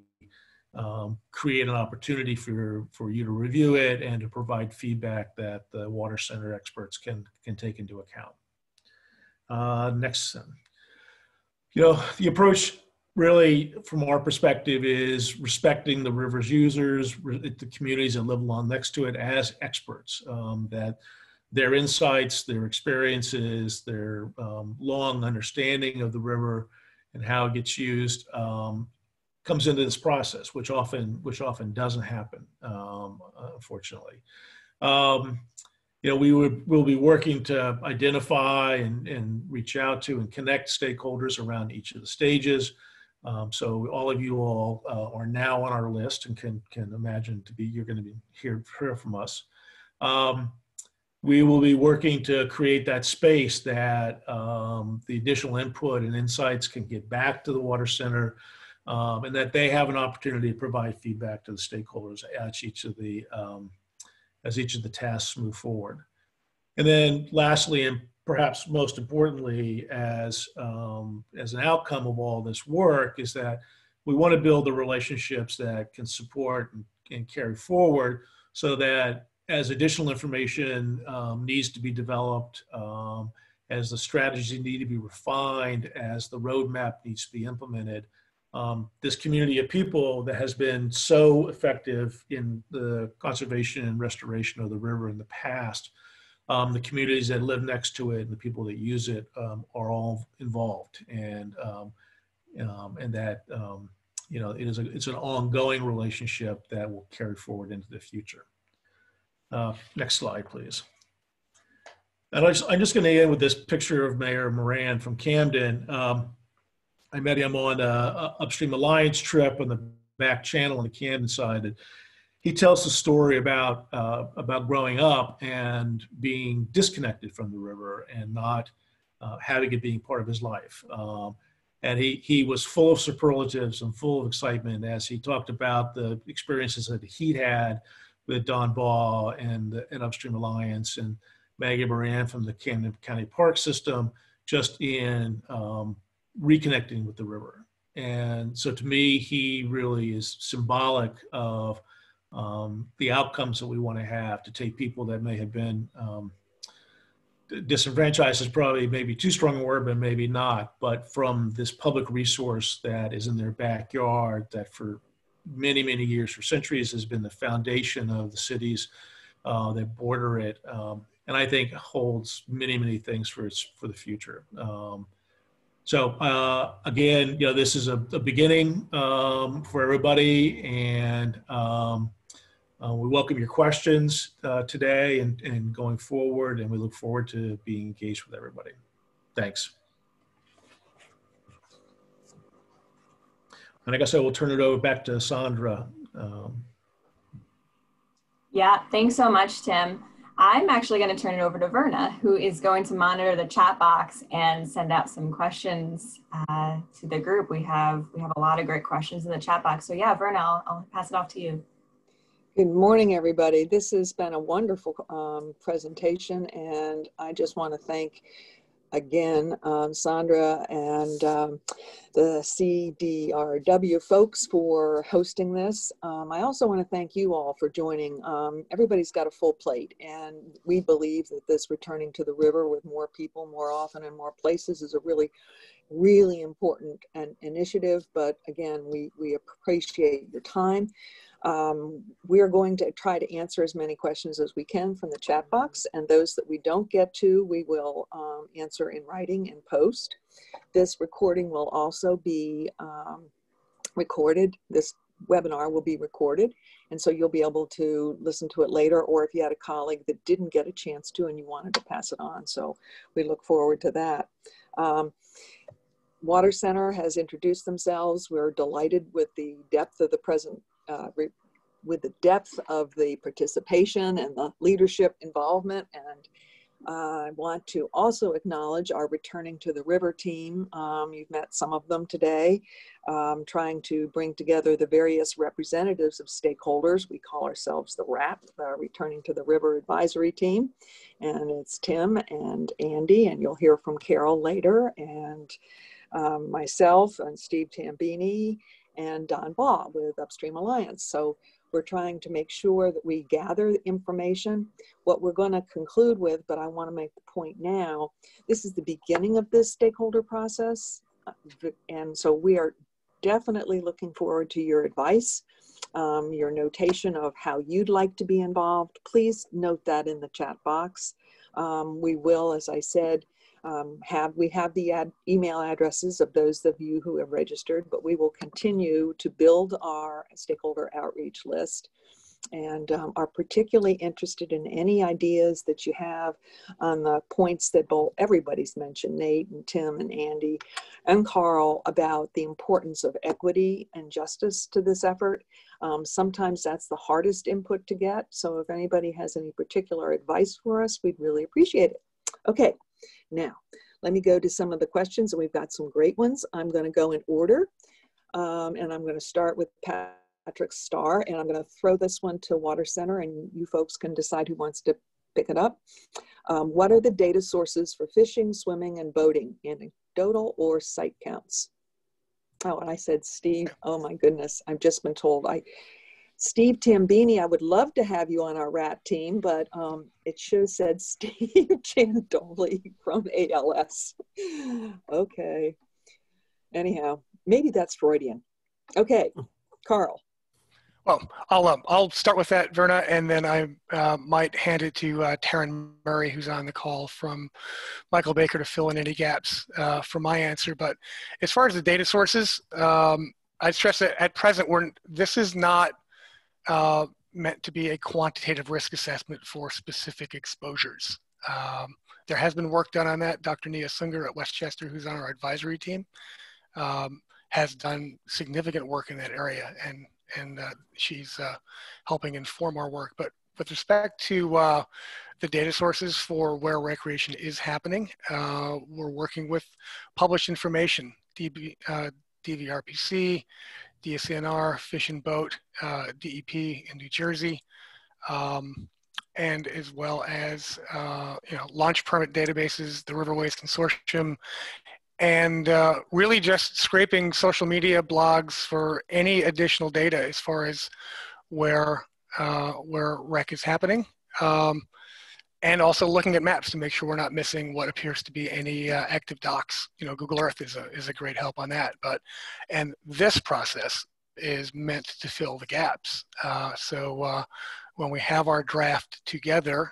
create an opportunity for you to review it and to provide feedback that the Water Center experts can take into account. Next. The approach really, from our perspective, is respecting the river's users, the communities that live along next to it, as experts, that their insights, their experiences, their long understanding of the river and how it gets used comes into this process, which often doesn't happen, unfortunately. We'll be working to identify and reach out to and connect stakeholders around each of the stages. So all of you all are now on our list and can imagine you're going to be hear from us. We will be working to create that space that the additional input and insights can get back to the Water Center, and that they have an opportunity to provide feedback to the stakeholders as each of the tasks move forward. And then lastly, and perhaps most importantly, as an outcome of all this work, is that we want to build the relationships that can support and carry forward, so that as additional information needs to be developed, as the strategies need to be refined, as the roadmap needs to be implemented, this community of people that has been so effective in the conservation and restoration of the river in the past, the communities that live next to it and the people that use it are all involved, and that it's an ongoing relationship that will carry forward into the future. Next slide, please. And I'm just going to end with this picture of Mayor Moran from Camden. I met him on an Upstream Alliance trip on the back channel on the Camden side. And he tells the story about growing up and being disconnected from the river and not having it being part of his life. And he was full of superlatives and full of excitement as he talked about the experiences that he'd had with Don Baugh and Upstream Alliance and Maggie Moran from the Camden County Park System, just in reconnecting with the river. And so to me, he really is symbolic of the outcomes that we want to have to take people that may have been disenfranchised is probably maybe too strong a word, but maybe not, but from this public resource that is in their backyard, that for many, many years, for centuries, has been the foundation of the cities that border it, and I think holds many, many things for the future. So again, this is a beginning for everybody, and we welcome your questions today and going forward, and we look forward to being engaged with everybody. Thanks. And I guess I will turn it over back to Sandra. Yeah, thanks so much, Tim. I'm actually going to turn it over to Verna, who is going to monitor the chat box and send out some questions to the group. We have a lot of great questions in the chat box. So yeah, Verna, I'll pass it off to you. Good morning, everybody. This has been a wonderful presentation, and I just want to thank again Sandra and the CDRW folks for hosting this. I also want to thank you all for joining. Everybody's got a full plate, and we believe that this returning to the river with more people, more often, and more places is a really, really important initiative. But again, we appreciate your time. We're going to try to answer as many questions as we can from the chat box, and those that we don't get to, we will answer in writing and post. This recording will also be recorded. This webinar will be recorded, and so you'll be able to listen to it later, or if you had a colleague that didn't get a chance to and you wanted to pass it on. So we look forward to that. Water Center has introduced themselves. We're delighted with the depth of the present, with the depth of the participation and the leadership involvement. And I want to also acknowledge our Returning to the River team. You've met some of them today, trying to bring together the various representatives of stakeholders. We call ourselves the RAP, the Returning to the River Advisory Team. And it's Tim and Andy, and you'll hear from Carol later, and myself and Steve Tambini and Don Baugh with Upstream Alliance. So we're trying to make sure that we gather information. What we're going to conclude with, but I want to make the point now, this is the beginning of this stakeholder process. And so we are definitely looking forward to your advice, your notation of how you'd like to be involved. Please note that in the chat box. We will, as I said, we have the email addresses of those of you who have registered, but we will continue to build our stakeholder outreach list, and are particularly interested in any ideas that you have on the points that everybody's mentioned, Nate and Tim and Andy and Carl, about the importance of equity and justice to this effort. Sometimes that's the hardest input to get. So if anybody has any particular advice for us, we'd really appreciate it. Okay. Now, let me go to some of the questions, and we've got some great ones. I'm going to go in order, and I'm going to start with Patrick Starr, and I'm going to throw this one to Water Center, and you folks can decide who wants to pick it up. What are the data sources for fishing, swimming, and boating, anecdotal or site counts? Oh, and I said Steve. Oh my goodness, I've just been told. Steve Tambini, I would love to have you on our RAT team, but it should have said Steve Chandoli from ALS. Okay. Anyhow, maybe that's Freudian. Okay, Carl. Well, I'll start with that, Verna, and then I might hand it to Taryn Murray, who's on the call from Michael Baker, to fill in any gaps for my answer. But as far as the data sources, I stress that at present, this is not meant to be a quantitative risk assessment for specific exposures. There has been work done on that. Dr. Nia Sunger at Westchester, who's on our advisory team, has done significant work in that area, and she's helping inform our work. But with respect to the data sources for where recreation is happening, we're working with published information, DVRPC, DSNR, Fish and Boat, DEP in New Jersey, and as well as launch permit databases, the Riverways Consortium, and really just scraping social media blogs for any additional data as far as where rec is happening, and also looking at maps to make sure we're not missing what appears to be any active docks. Google Earth is a great help on that. And this process is meant to fill the gaps. So when we have our draft together,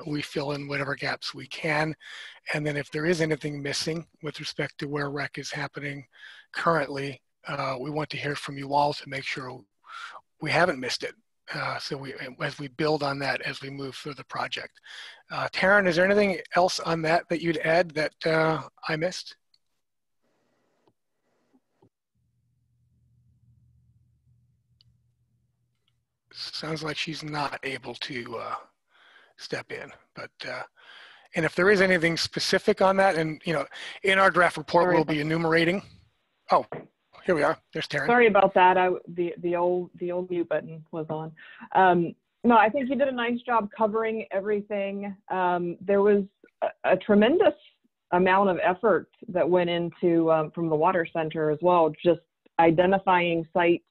we fill in whatever gaps we can. And then if there is anything missing with respect to where rec is happening currently, we want to hear from you all to make sure we haven't missed it. So as we build on that as we move through the project. Taryn, is there anything else on that you'd add that I missed? Sounds like she's not able to step in, but and if there is anything specific on that, and in our draft report we'll be enumerating. Oh, here we are. There's Taryn. Sorry about that. The old mute button was on. No, I think you did a nice job covering everything. There was a tremendous amount of effort that went into from the Water Center as well, just identifying sites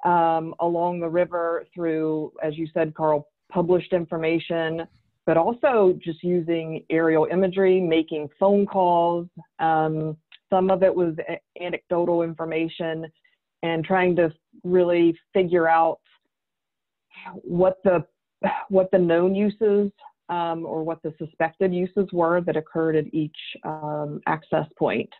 along the river through, as you said, Carl, published information, but also just using aerial imagery, making phone calls. Some of it was anecdotal information, and trying to really figure out what the known uses or what the suspected uses were that occurred at each access point.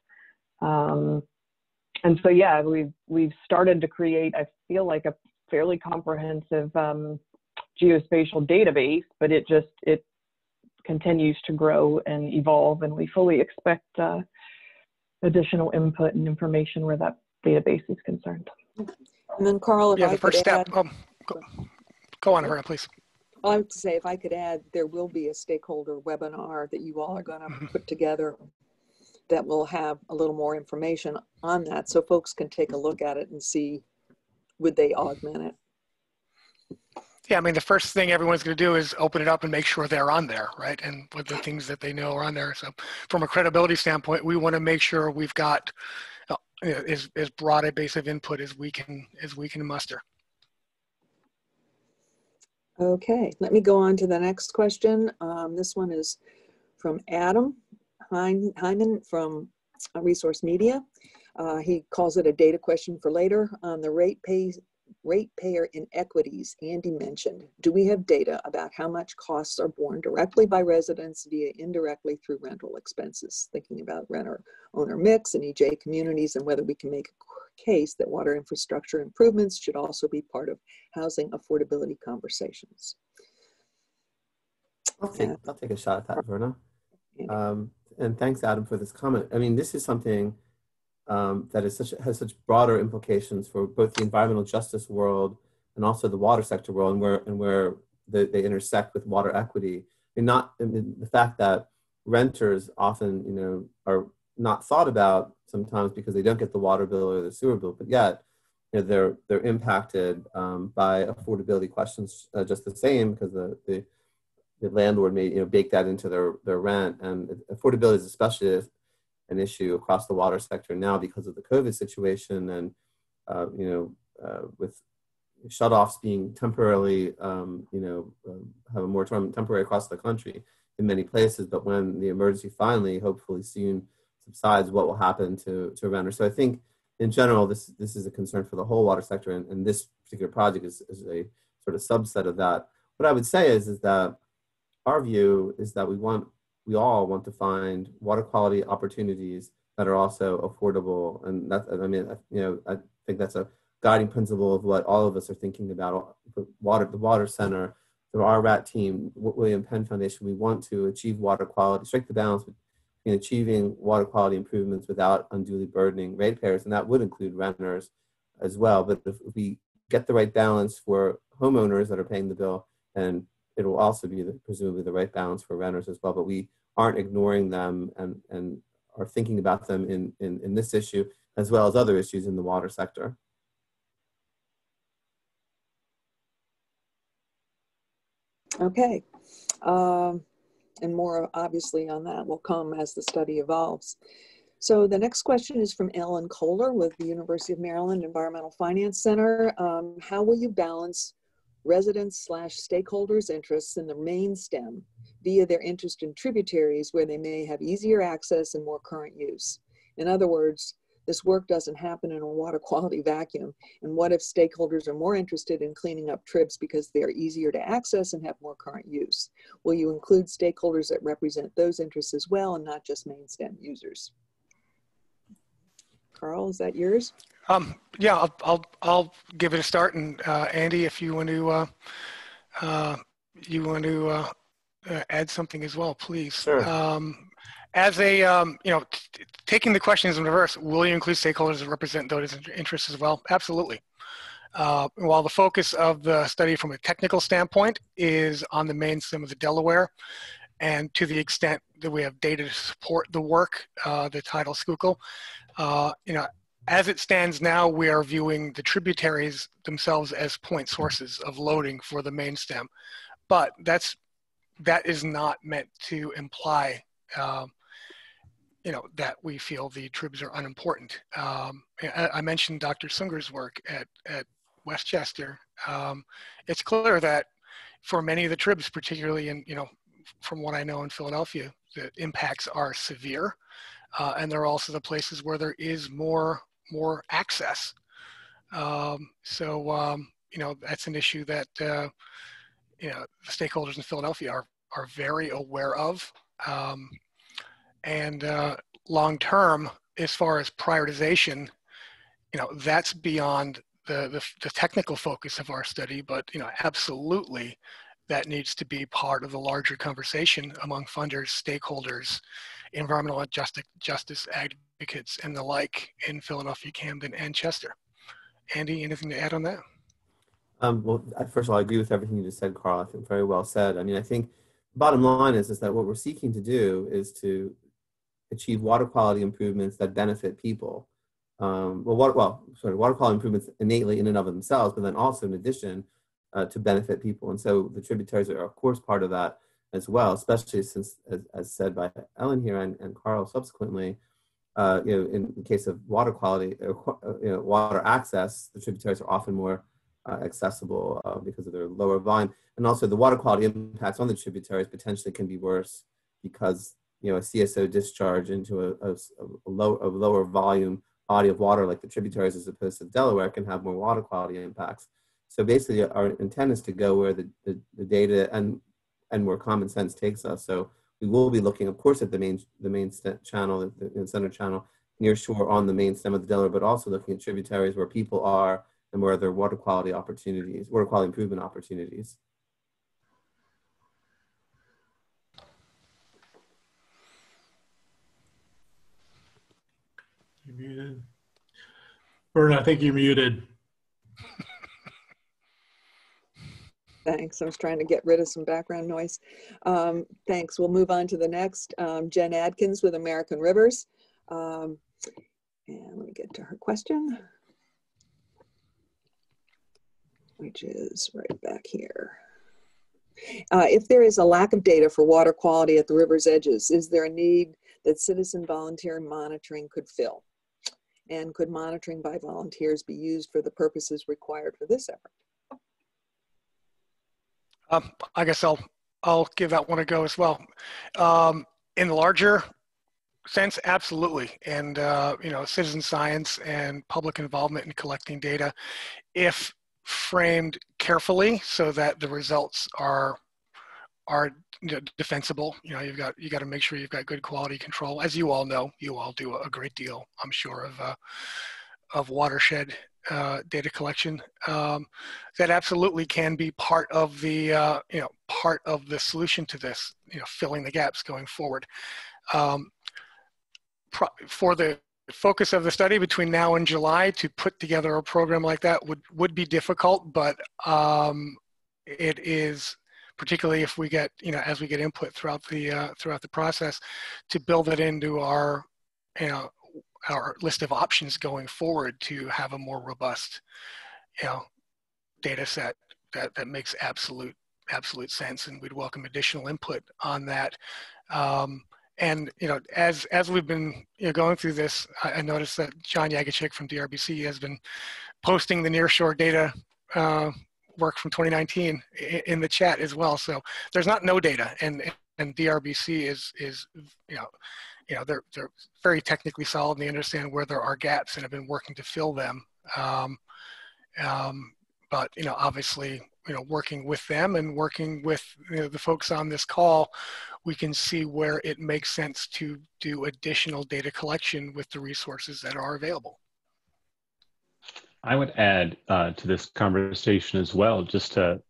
And so, yeah, we've started to create, I feel like, a fairly comprehensive geospatial database, but it continues to grow and evolve, and we fully expect additional input and information where that database is concerned. And then, Carl, if I could add, go on, Vera, please. I would say, if I could add, there will be a stakeholder webinar that you all are going to put together that will have a little more information on that, so folks can take a look at it and see, would they augment it? Yeah, I mean, the first thing everyone's going to do is open it up and make sure they're on there, right? And with the things that they know are on there. So from a credibility standpoint, we want to make sure we've got as broad a base of input as we can muster. Okay, let me go on to the next question. This one is from Adam Hyman from Resource Media. He calls it a data question for later on the ratepayer inequities Andy mentioned. Do we have data about how much costs are borne directly by residents via indirectly through rental expenses? Thinking about renter-owner mix in EJ communities, and whether we can make a case that water infrastructure improvements should also be part of housing affordability conversations. I'll take a shot at that, Verna. And thanks, Adam, for this comment. I mean, this is something that has such broader implications for both the environmental justice world and also the water sector world, and where they intersect with water equity. And the fact that renters often, are not thought about sometimes because they don't get the water bill or the sewer bill, but yet they're impacted by affordability questions just the same, because the landlord may bake that into their rent. And affordability is especially an issue across the water sector now because of the COVID situation, and with shutoffs being temporarily, have a moratorium temporary across the country in many places. But when the emergency finally, hopefully soon, subsides, what will happen to renters? So I think in general, this is a concern for the whole water sector, and this particular project is a sort of subset of that. What I would say is that our view is that we all want to find water quality opportunities that are also affordable. And that's, I think that's a guiding principle of what all of us are thinking about. The Water Center, through our RAT team, William Penn Foundation, we want to achieve water quality, strike the balance between achieving water quality improvements without unduly burdening ratepayers, and that would include renters as well. But if we get the right balance for homeowners that are paying the bill, and it will also be presumably the right balance for renters as well. But we aren't ignoring them and are thinking about them in this issue, as well as other issues in the water sector. Okay, and more obviously on that will come as the study evolves. So the next question is from Ellen Kohler with the University of Maryland Environmental Finance Center. How will you balance residents/stakeholders' interests in the main stem via their interest in tributaries where they may have easier access and more current use? In other words, this work doesn't happen in a water quality vacuum. And what if stakeholders are more interested in cleaning up tribs because they are easier to access and have more current use? Will you include stakeholders that represent those interests as well, and not just main stem users? Carl, is that yours? Yeah, I'll give it a start, and Andy, if you want to add something as well, please. Sure. As a taking the questions in reverse, will you include stakeholders that represent those interests as well? Absolutely. While the focus of the study from a technical standpoint is on the main stem of the Delaware, and to the extent that we have data to support the work, the tidal Schuylkill, as it stands now, we are viewing the tributaries themselves as point sources of loading for the main stem. But that is not meant to imply, that we feel the tribs are unimportant. I mentioned Dr. Sunger's work at Westchester. It's clear that for many of the tribs, particularly in, from what I know in Philadelphia, the impacts are severe. And there are also the places where there is more access. That's an issue that the stakeholders in Philadelphia are very aware of. Long term, as far as prioritization, that's beyond the technical focus of our study, but absolutely that needs to be part of the larger conversation among funders, stakeholders, environmental justice advocates, and the like in Philadelphia, Camden, and Chester. Andy, anything to add on that? Well, first of all, I agree with everything you just said, Carl. I think very well said. I mean, I think the bottom line is that what we're seeking to do is to achieve water quality improvements that benefit people. Water quality improvements innately in and of themselves, but then also in addition to benefit people. And so the tributaries are, of course, part of that as well, especially since, as said by Ellen here and Carl subsequently, in the case of water quality, water access, the tributaries are often more accessible because of their lower volume. And also the water quality impacts on the tributaries potentially can be worse because, a CSO discharge into a lower volume body of water like the tributaries as opposed to Delaware can have more water quality impacts. So basically our intent is to go where the data and where common sense takes us. So we will be looking, of course, at the main channel, the center channel near shore on the main stem of the Delaware, but also looking at tributaries where people are and where there are water quality improvement opportunities. You're muted. Vern, I think you're muted. Thanks. I was trying to get rid of some background noise. Thanks. We'll move on to the next. Jen Adkins with American Rivers. And let me get to her question, which is right back here. If there is a lack of data for water quality at the river's edges, is there a need that citizen volunteer monitoring could fill? And could monitoring by volunteers be used for the purposes required for this effort? I guess I'll give that one a go as well. In the larger sense, absolutely. And citizen science and public involvement in collecting data, if framed carefully so that the results are defensible. You got to make sure you've got good quality control. As you all know, you all do a great deal, I'm sure, of watershed data collection. That absolutely can be part of the solution to this. Filling the gaps going forward. For the focus of the study between now and July, to put together a program like that would be difficult, but it is, particularly if we get, as we get input throughout the process, to build it into our list of options going forward to have a more robust, data set that makes absolute sense, and we'd welcome additional input on that. And as we've been going through this, I noticed that John Yagachik from DRBC has been posting the nearshore data work from 2019 in the chat as well. So there's not no data, and DRBC is they're very technically solid, and they understand where there are gaps and have been working to fill them. But obviously, working with them and working with the folks on this call, we can see where it makes sense to do additional data collection with the resources that are available. I would add to this conversation as well, just to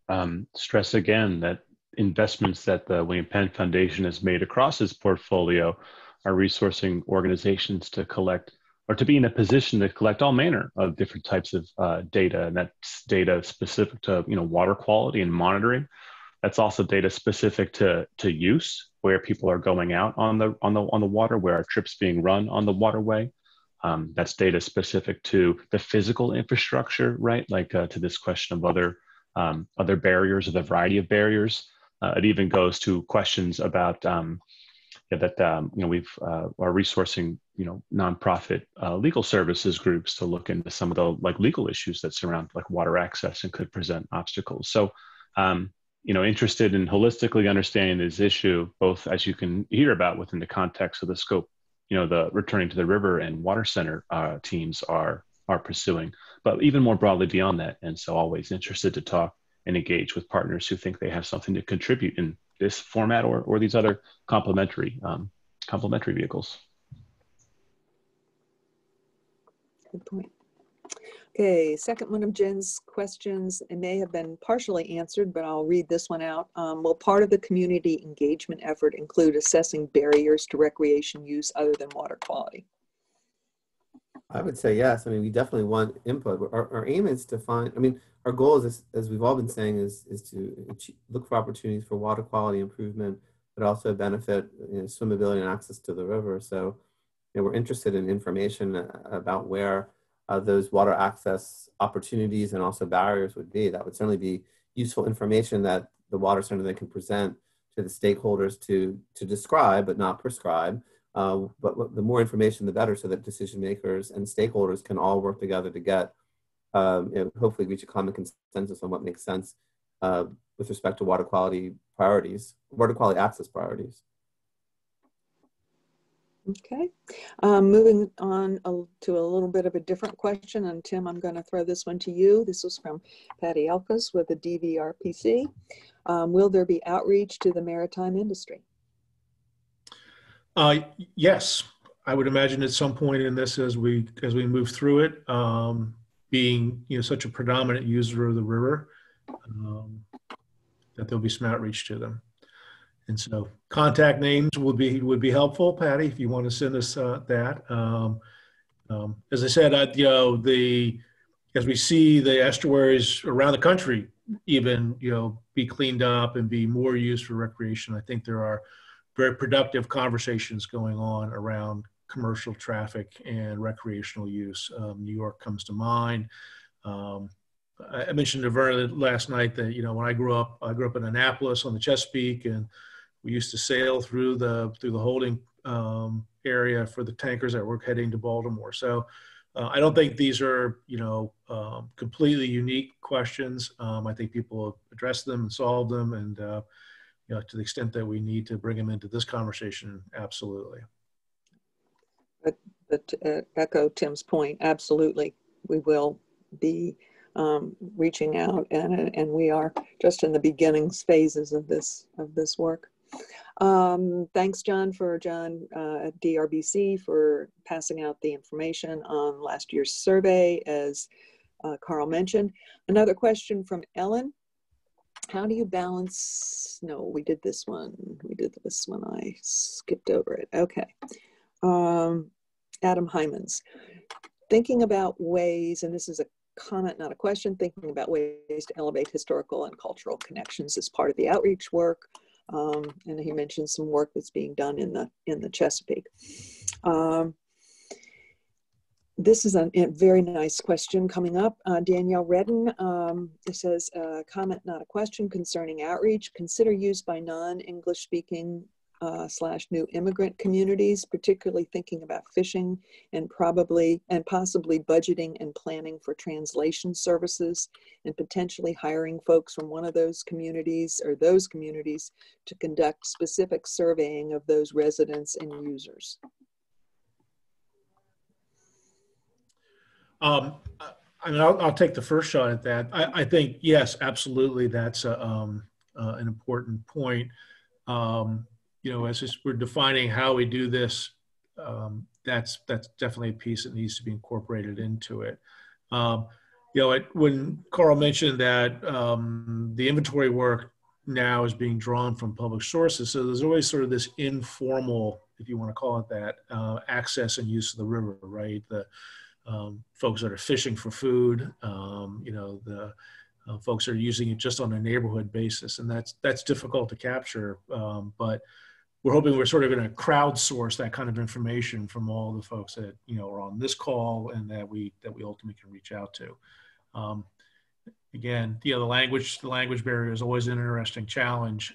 stress again that investments that the William Penn Foundation has made across its portfolio are resourcing organizations to collect, or to be in a position to collect, all manner of different types of data, and that's data specific to water quality and monitoring. That's also data specific to use, where people are going out on the water, where are trips being run on the waterway. That's data specific to the physical infrastructure, right? Like to this question of other barriers, or the variety of barriers. It even goes to questions about we've are resourcing nonprofit legal services groups to look into some of the legal issues that surround water access and could present obstacles. So interested in holistically understanding this issue, both as you can hear about within the context of the scope, the Returning to the River and Water Center teams are are pursuing, but even more broadly beyond that. And so always interested to talk and engage with partners who think they have something to contribute in this format or these other complementary vehicles. Good point. Okay, second one of Jen's questions, it may have been partially answered, but I'll read this one out. Will part of the community engagement effort include assessing barriers to recreation use other than water quality? I would say yes. I mean, we definitely want input. Our aim is to find, I mean, our goal is, as we've all been saying, is to look for opportunities for water quality improvement, but also benefit swimmability and access to the river. So, we're interested in information about where those water access opportunities and also barriers would be. That would certainly be useful information that the Water Center then can present to the stakeholders to describe, but not prescribe. But the more information, the better, so that decision makers and stakeholders can all work together to get, hopefully reach a common consensus on what makes sense with respect to water quality priorities, water quality access priorities. Okay, moving on to a little bit of a different question, and Tim, I'm going to throw this one to you. This was from Patty Elkus with the DVRPC. Will there be outreach to the maritime industry? Yes, I would imagine at some point in this, as we move through it, being such a predominant user of the river, that there'll be some outreach to them. And so contact names would be helpful, Patty, if you want to send us that. As I said, as we see the estuaries around the country even be cleaned up and be more used for recreation, I think there are very productive conversations going on around commercial traffic and recreational use. New York comes to mind. I mentioned to Vernon last night that when I grew up in Annapolis on the Chesapeake, and we used to sail through the holding area for the tankers that were heading to Baltimore. So I don't think these are completely unique questions. I think people have addressed them and solved them, and to the extent that we need to bring them into this conversation, absolutely. But to echo Tim's point, absolutely, we will be reaching out, and we are just in the beginnings phases of this work. Thanks, John at DRBC for passing out the information on last year's survey, as Carl mentioned. Another question from Ellen. How do you balance, no, we did this one. I skipped over it. Okay. Adam Hymans. Thinking about ways, and this is a comment, not a question, thinking about ways to elevate historical and cultural connections as part of the outreach work. And he mentioned some work that's being done in the Chesapeake. This is a very nice question coming up. Danielle Redden, it says, comment, not a question, concerning outreach. Consider use by non-English speaking / new immigrant communities, particularly thinking about fishing and possibly budgeting and planning for translation services, and potentially hiring folks from one of those communities or those communities to conduct specific surveying of those residents and users. I'll take the first shot at that. I think, yes, absolutely, that's an important point. As we're defining how we do this, that's definitely a piece that needs to be incorporated into it. When Carl mentioned that the inventory work now is being drawn from public sources, so there's always sort of this informal, if you want to call it that, access and use of the river, right? The folks that are fishing for food, the folks are using it just on a neighborhood basis, and that's difficult to capture, but we're hoping we're sort of going to crowdsource that kind of information from all the folks that are on this call and that we ultimately can reach out to. Again, the language barrier is always an interesting challenge.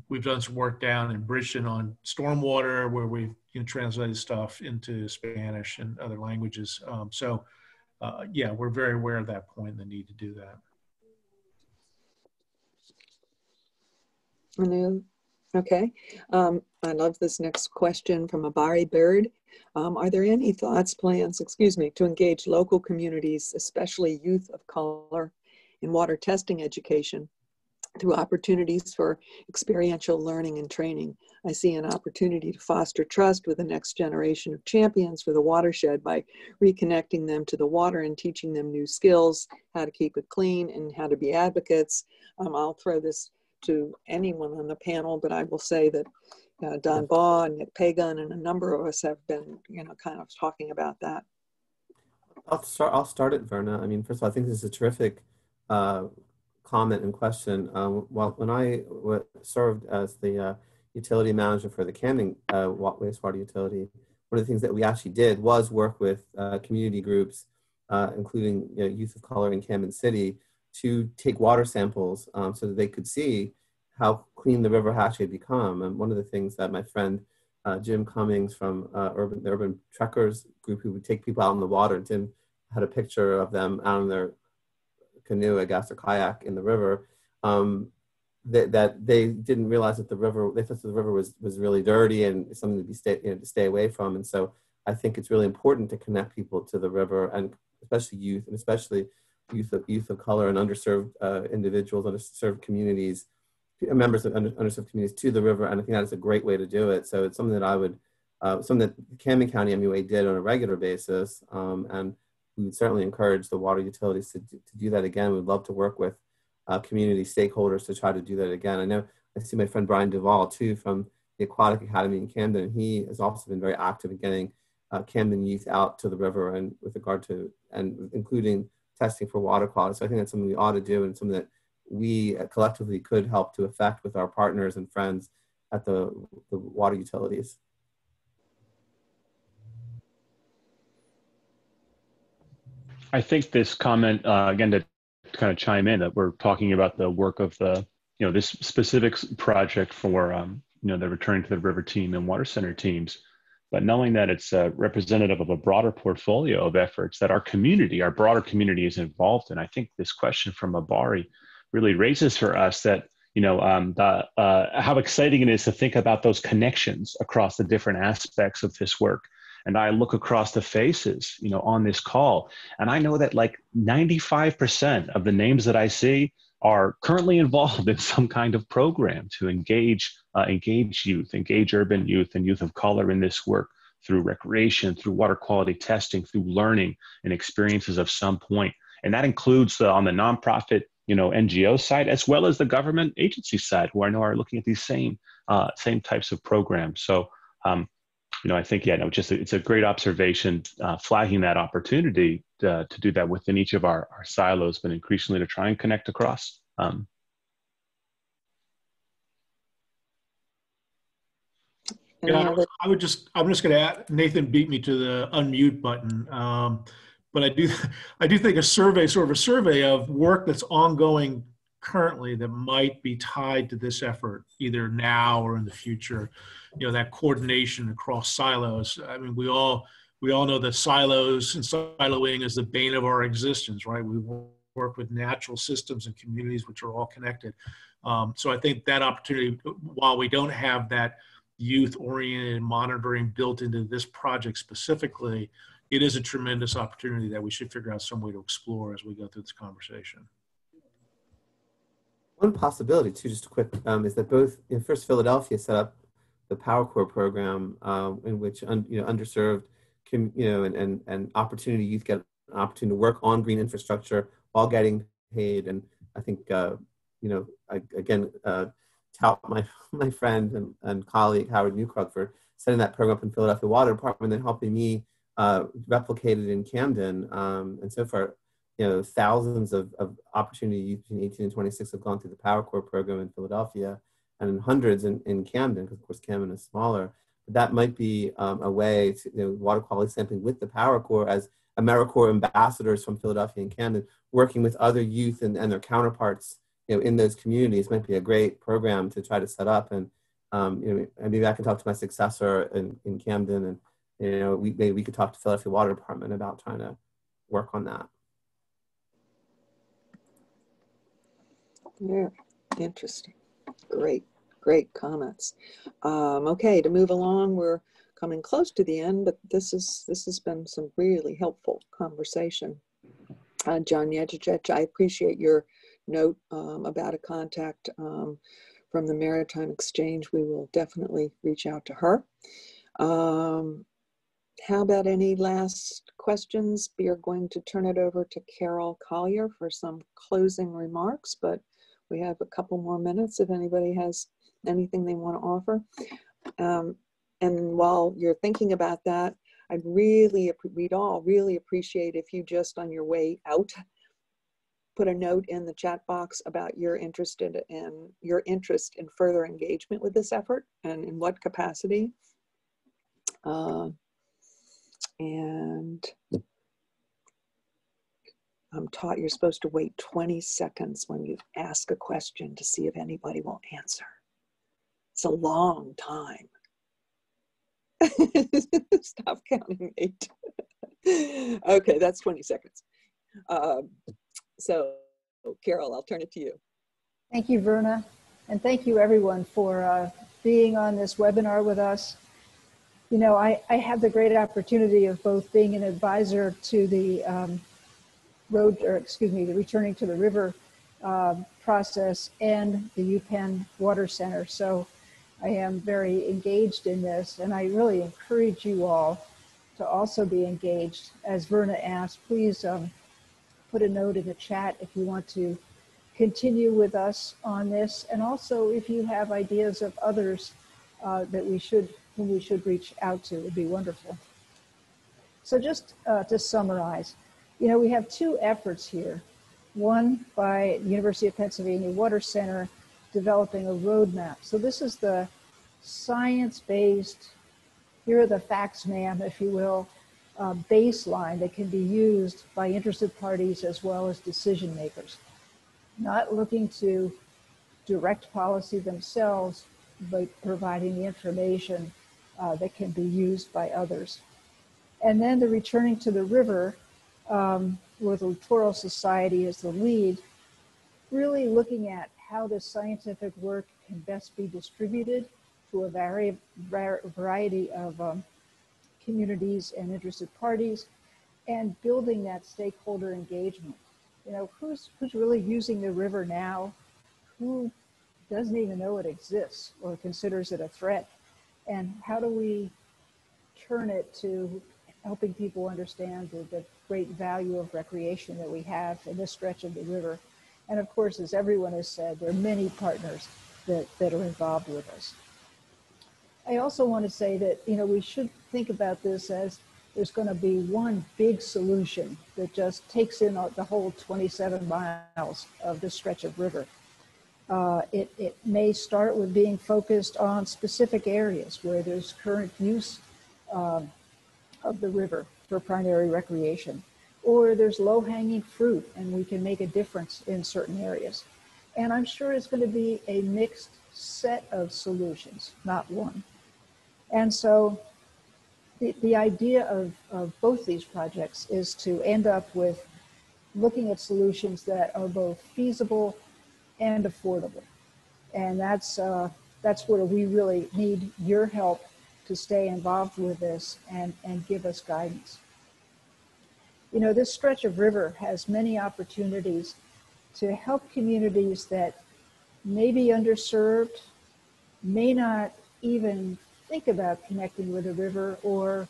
We've done some work down in Bridgeton on stormwater, where we've translated stuff into Spanish and other languages. Yeah, we're very aware of that point and the need to do that. Okay. I love this next question from Abari Bird. Are there any plans, to engage local communities, especially youth of color, in water testing education through opportunities for experiential learning and training? I see an opportunity to foster trust with the next generation of champions for the watershed by reconnecting them to the water and teaching them new skills, how to keep it clean and how to be advocates. I'll throw this to anyone on the panel, but I will say that Don Baugh and Nick Pagan and a number of us have been, kind of talking about that. I'll start it, Verna. I mean, first of all, I think this is a terrific comment and question. Well, when I served as the utility manager for the Camden wastewater utility, one of the things that we actually did was work with community groups, including youth of color in Camden City, to take water samples so that they could see how clean the river actually had become. And one of the things that my friend Jim Cummings from the Urban Trekkers group, who would take people out in the water, and Jim had a picture of them out in their canoe, I guess, or kayak in the river, that they didn't realize that the river, they thought the river was really dirty and something to stay away from. And so I think it's really important to connect people to the river, and especially youth, and especially youth of color and underserved individuals, underserved communities, members of underserved communities, to the river. And I think that's a great way to do it. So it's something that I would, something that Camden County MUA did on a regular basis. And we would certainly encourage the water utilities to do that again. We'd love to work with community stakeholders to try to do that again. I know I see my friend Brian Duvall too from the Aquatic Academy in Camden, and he has also been very active in getting Camden youth out to the river, and with regard to, and including testing for water quality. So I think that's something we ought to do, and something that we collectively could help to affect with our partners and friends at the water utilities. I think this comment, again, to kind of chime in, that we're talking about the work of the, this specific project for, the Returning to the River team and Water Center teams, but knowing that it's representative of a broader portfolio of efforts that our broader community is involved in. I think this question from Abari really raises for us that, how exciting it is to think about those connections across the different aspects of this work. And I look across the faces, on this call, and I know that like 95% of the names that I see are currently involved in some kind of program to engage youth, engage urban youth and youth of color in this work through recreation, through water quality testing, through learning and experiences of some point. And that includes on the nonprofit, NGO side, as well as the government agency side, who I know are looking at these same types of programs. So, I think, it's a great observation, flagging that opportunity to do that within each of our silos, but increasingly to try and connect across. I'm just going to add, Nathan beat me to the unmute button. But I do think a survey of work that's ongoing currently that might be tied to this effort, either now or in the future, that coordination across silos. I mean, we all know that silos and siloing is the bane of our existence, right? We work with natural systems and communities which are all connected. So I think that opportunity, while we don't have that youth-oriented monitoring built into this project specifically, it is a tremendous opportunity that we should figure out some way to explore as we go through this conversation. One possibility too, just quick, is that both, first Philadelphia set up the Power Corps program, in which underserved, and opportunity youth get an opportunity to work on green infrastructure while getting paid. And I think, I again tout my friend and colleague Howard Newcroft for setting that program up in Philadelphia Water Department and helping me replicate it in Camden. And so far, thousands of opportunity youth between 18 and 26 have gone through the Power Corps program in Philadelphia, and hundreds in Camden, because of course Camden is smaller. But that might be a way to, water quality sampling with the Power Corps as AmeriCorps ambassadors from Philadelphia and Camden, working with other youth and their counterparts, in those communities, might be a great program to try to set up. And maybe I can talk to my successor in Camden, and maybe we could talk to Philadelphia Water Department about trying to work on that. Yeah, interesting. Great. Great comments. Okay, to move along, we're coming close to the end, but this has been some really helpful conversation. John Yedjich, I appreciate your note about a contact from the Maritime Exchange. We will definitely reach out to her. How about any last questions? We are going to turn it over to Carol Collier for some closing remarks, but we have a couple more minutes if anybody has anything they want to offer. And while you're thinking about that, we'd all really appreciate if you just on your way out put a note in the chat box about your interest in further engagement with this effort and in what capacity. And I'm taught you're supposed to wait 20 seconds when you ask a question to see if anybody will answer. It's a long time. Stop counting 8. Okay, that's 20 seconds. So, Carol, I'll turn it to you. Thank you, Verna. And thank you, everyone, for being on this webinar with us. You know, I had the great opportunity of both being an advisor to the the Returning to the River process and the UPenn Water Center. So I am very engaged in this, and I really encourage you all to also be engaged. As Verna asked, please put a note in the chat if you want to continue with us on this, and also if you have ideas of others whom we should reach out to. It would be wonderful. So just to summarize, you know, we have 2 efforts here. One by the University of Pennsylvania Water Center developing a roadmap. So this is the science-based, here are the facts, ma'am, if you will, baseline that can be used by interested parties as well as decision makers. Not looking to direct policy themselves, but providing the information that can be used by others. And then the Returning to the River, where the Littoral Society is the lead, really looking at how this scientific work can best be distributed to a variety of communities and interested parties, and building that stakeholder engagement. You know, who's really using the river now? Who doesn't even know it exists or considers it a threat? And how do we turn it to helping people understand the great value of recreation that we have in this stretch of the river? And of course, as everyone has said, there are many partners that are involved with us. I also want to say that, you know, we should think about this as there's going to be one big solution that just takes in the whole 27 miles of this stretch of river. It may start with being focused on specific areas where there's current use of the river for primary recreation, or there's low-hanging fruit and we can make a difference in certain areas. And I'm sure it's going to be a mixed set of solutions, not one. And so the idea of both these projects is to end up with looking at solutions that are both feasible and affordable. And that's where we really need your help to stay involved with this and give us guidance. You know, this stretch of river has many opportunities to help communities that may be underserved, may not even think about connecting with a river, or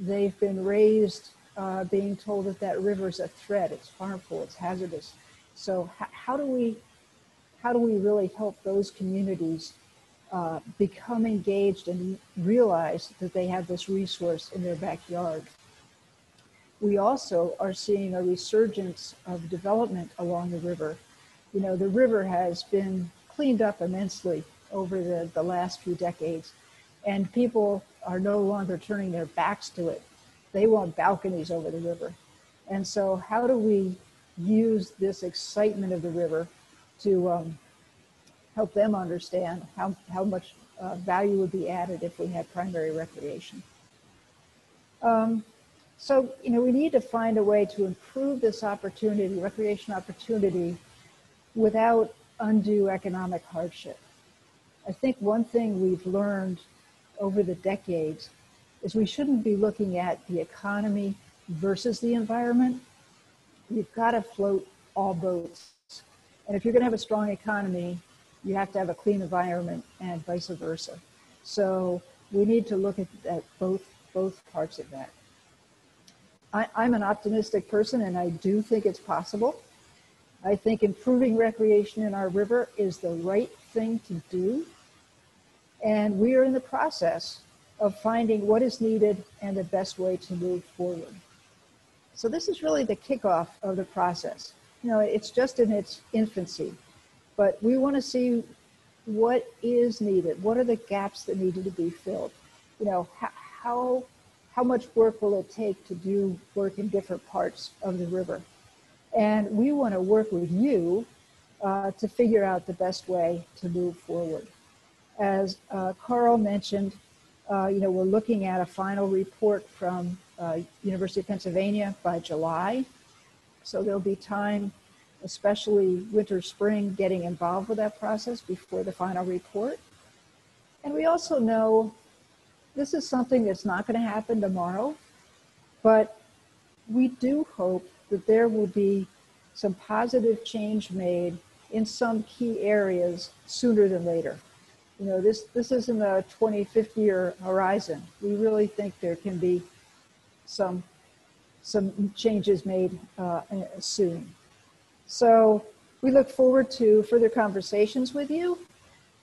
they've been raised being told that that river is a threat, it's harmful, it's hazardous. So how do we really help those communities become engaged and realize that they have this resource in their backyard? We also are seeing a resurgence of development along the river. You know, the river has been cleaned up immensely over the last few decades, and people are no longer turning their backs to it. They want balconies over the river. And so how do we use this excitement of the river to help them understand how much value would be added if we had primary recreation? So, you know, we need to find a way to improve this opportunity, recreation opportunity, without undue economic hardship. I think one thing we've learned over the decades is we shouldn't be looking at the economy versus the environment. You've got to float all boats. And if you're going to have a strong economy, you have to have a clean environment and vice versa. So we need to look at both parts of that. I'm an optimistic person, and I do think it's possible. I think improving recreation in our river is the right thing to do. And we are in the process of finding what is needed and the best way to move forward. So this is really the kickoff of the process. You know, it's just in its infancy, but we want to see what is needed. What are the gaps that needed to be filled? You know, how much work will it take to do work in different parts of the river? And we want to work with you to figure out the best way to move forward. As Carl mentioned, you know, we're looking at a final report from University of Pennsylvania by July. So there'll be time, especially winter, spring, getting involved with that process before the final report. And we also know this is something that's not going to happen tomorrow, but we do hope that there will be some positive change made in some key areas sooner than later. You know, this isn't a 20, 50-year horizon. We really think there can be some changes made soon. So we look forward to further conversations with you,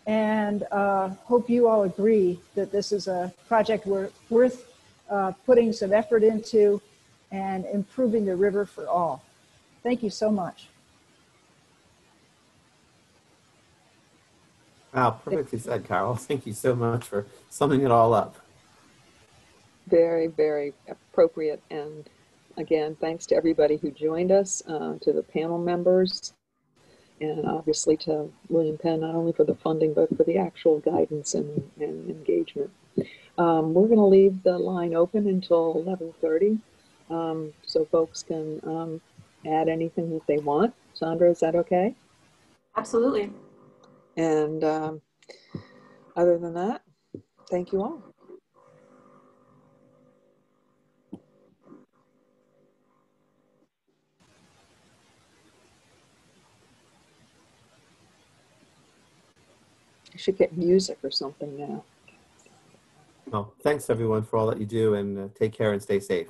and hope you all agree that this is a project worth putting some effort into and improving the river for all. Thank you so much. Wow, perfectly said, Carol. Thank you so much for summing it all up. Very, very appropriate. And again, thanks to everybody who joined us, to the panel members, and obviously to William Penn, not only for the funding, but for the actual guidance and engagement. We're going to leave the line open until 11:30, so folks can add anything that they want. Sandra, is that okay? Absolutely. And other than that, thank you all. I should get music or something now. Well, thanks everyone for all that you do, and take care and stay safe.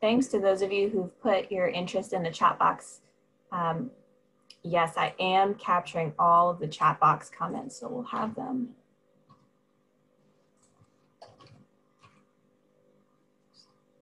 thanks to those of you who've put your interest in the chat box. Yes, I am capturing all of the chat box comments, so we'll have them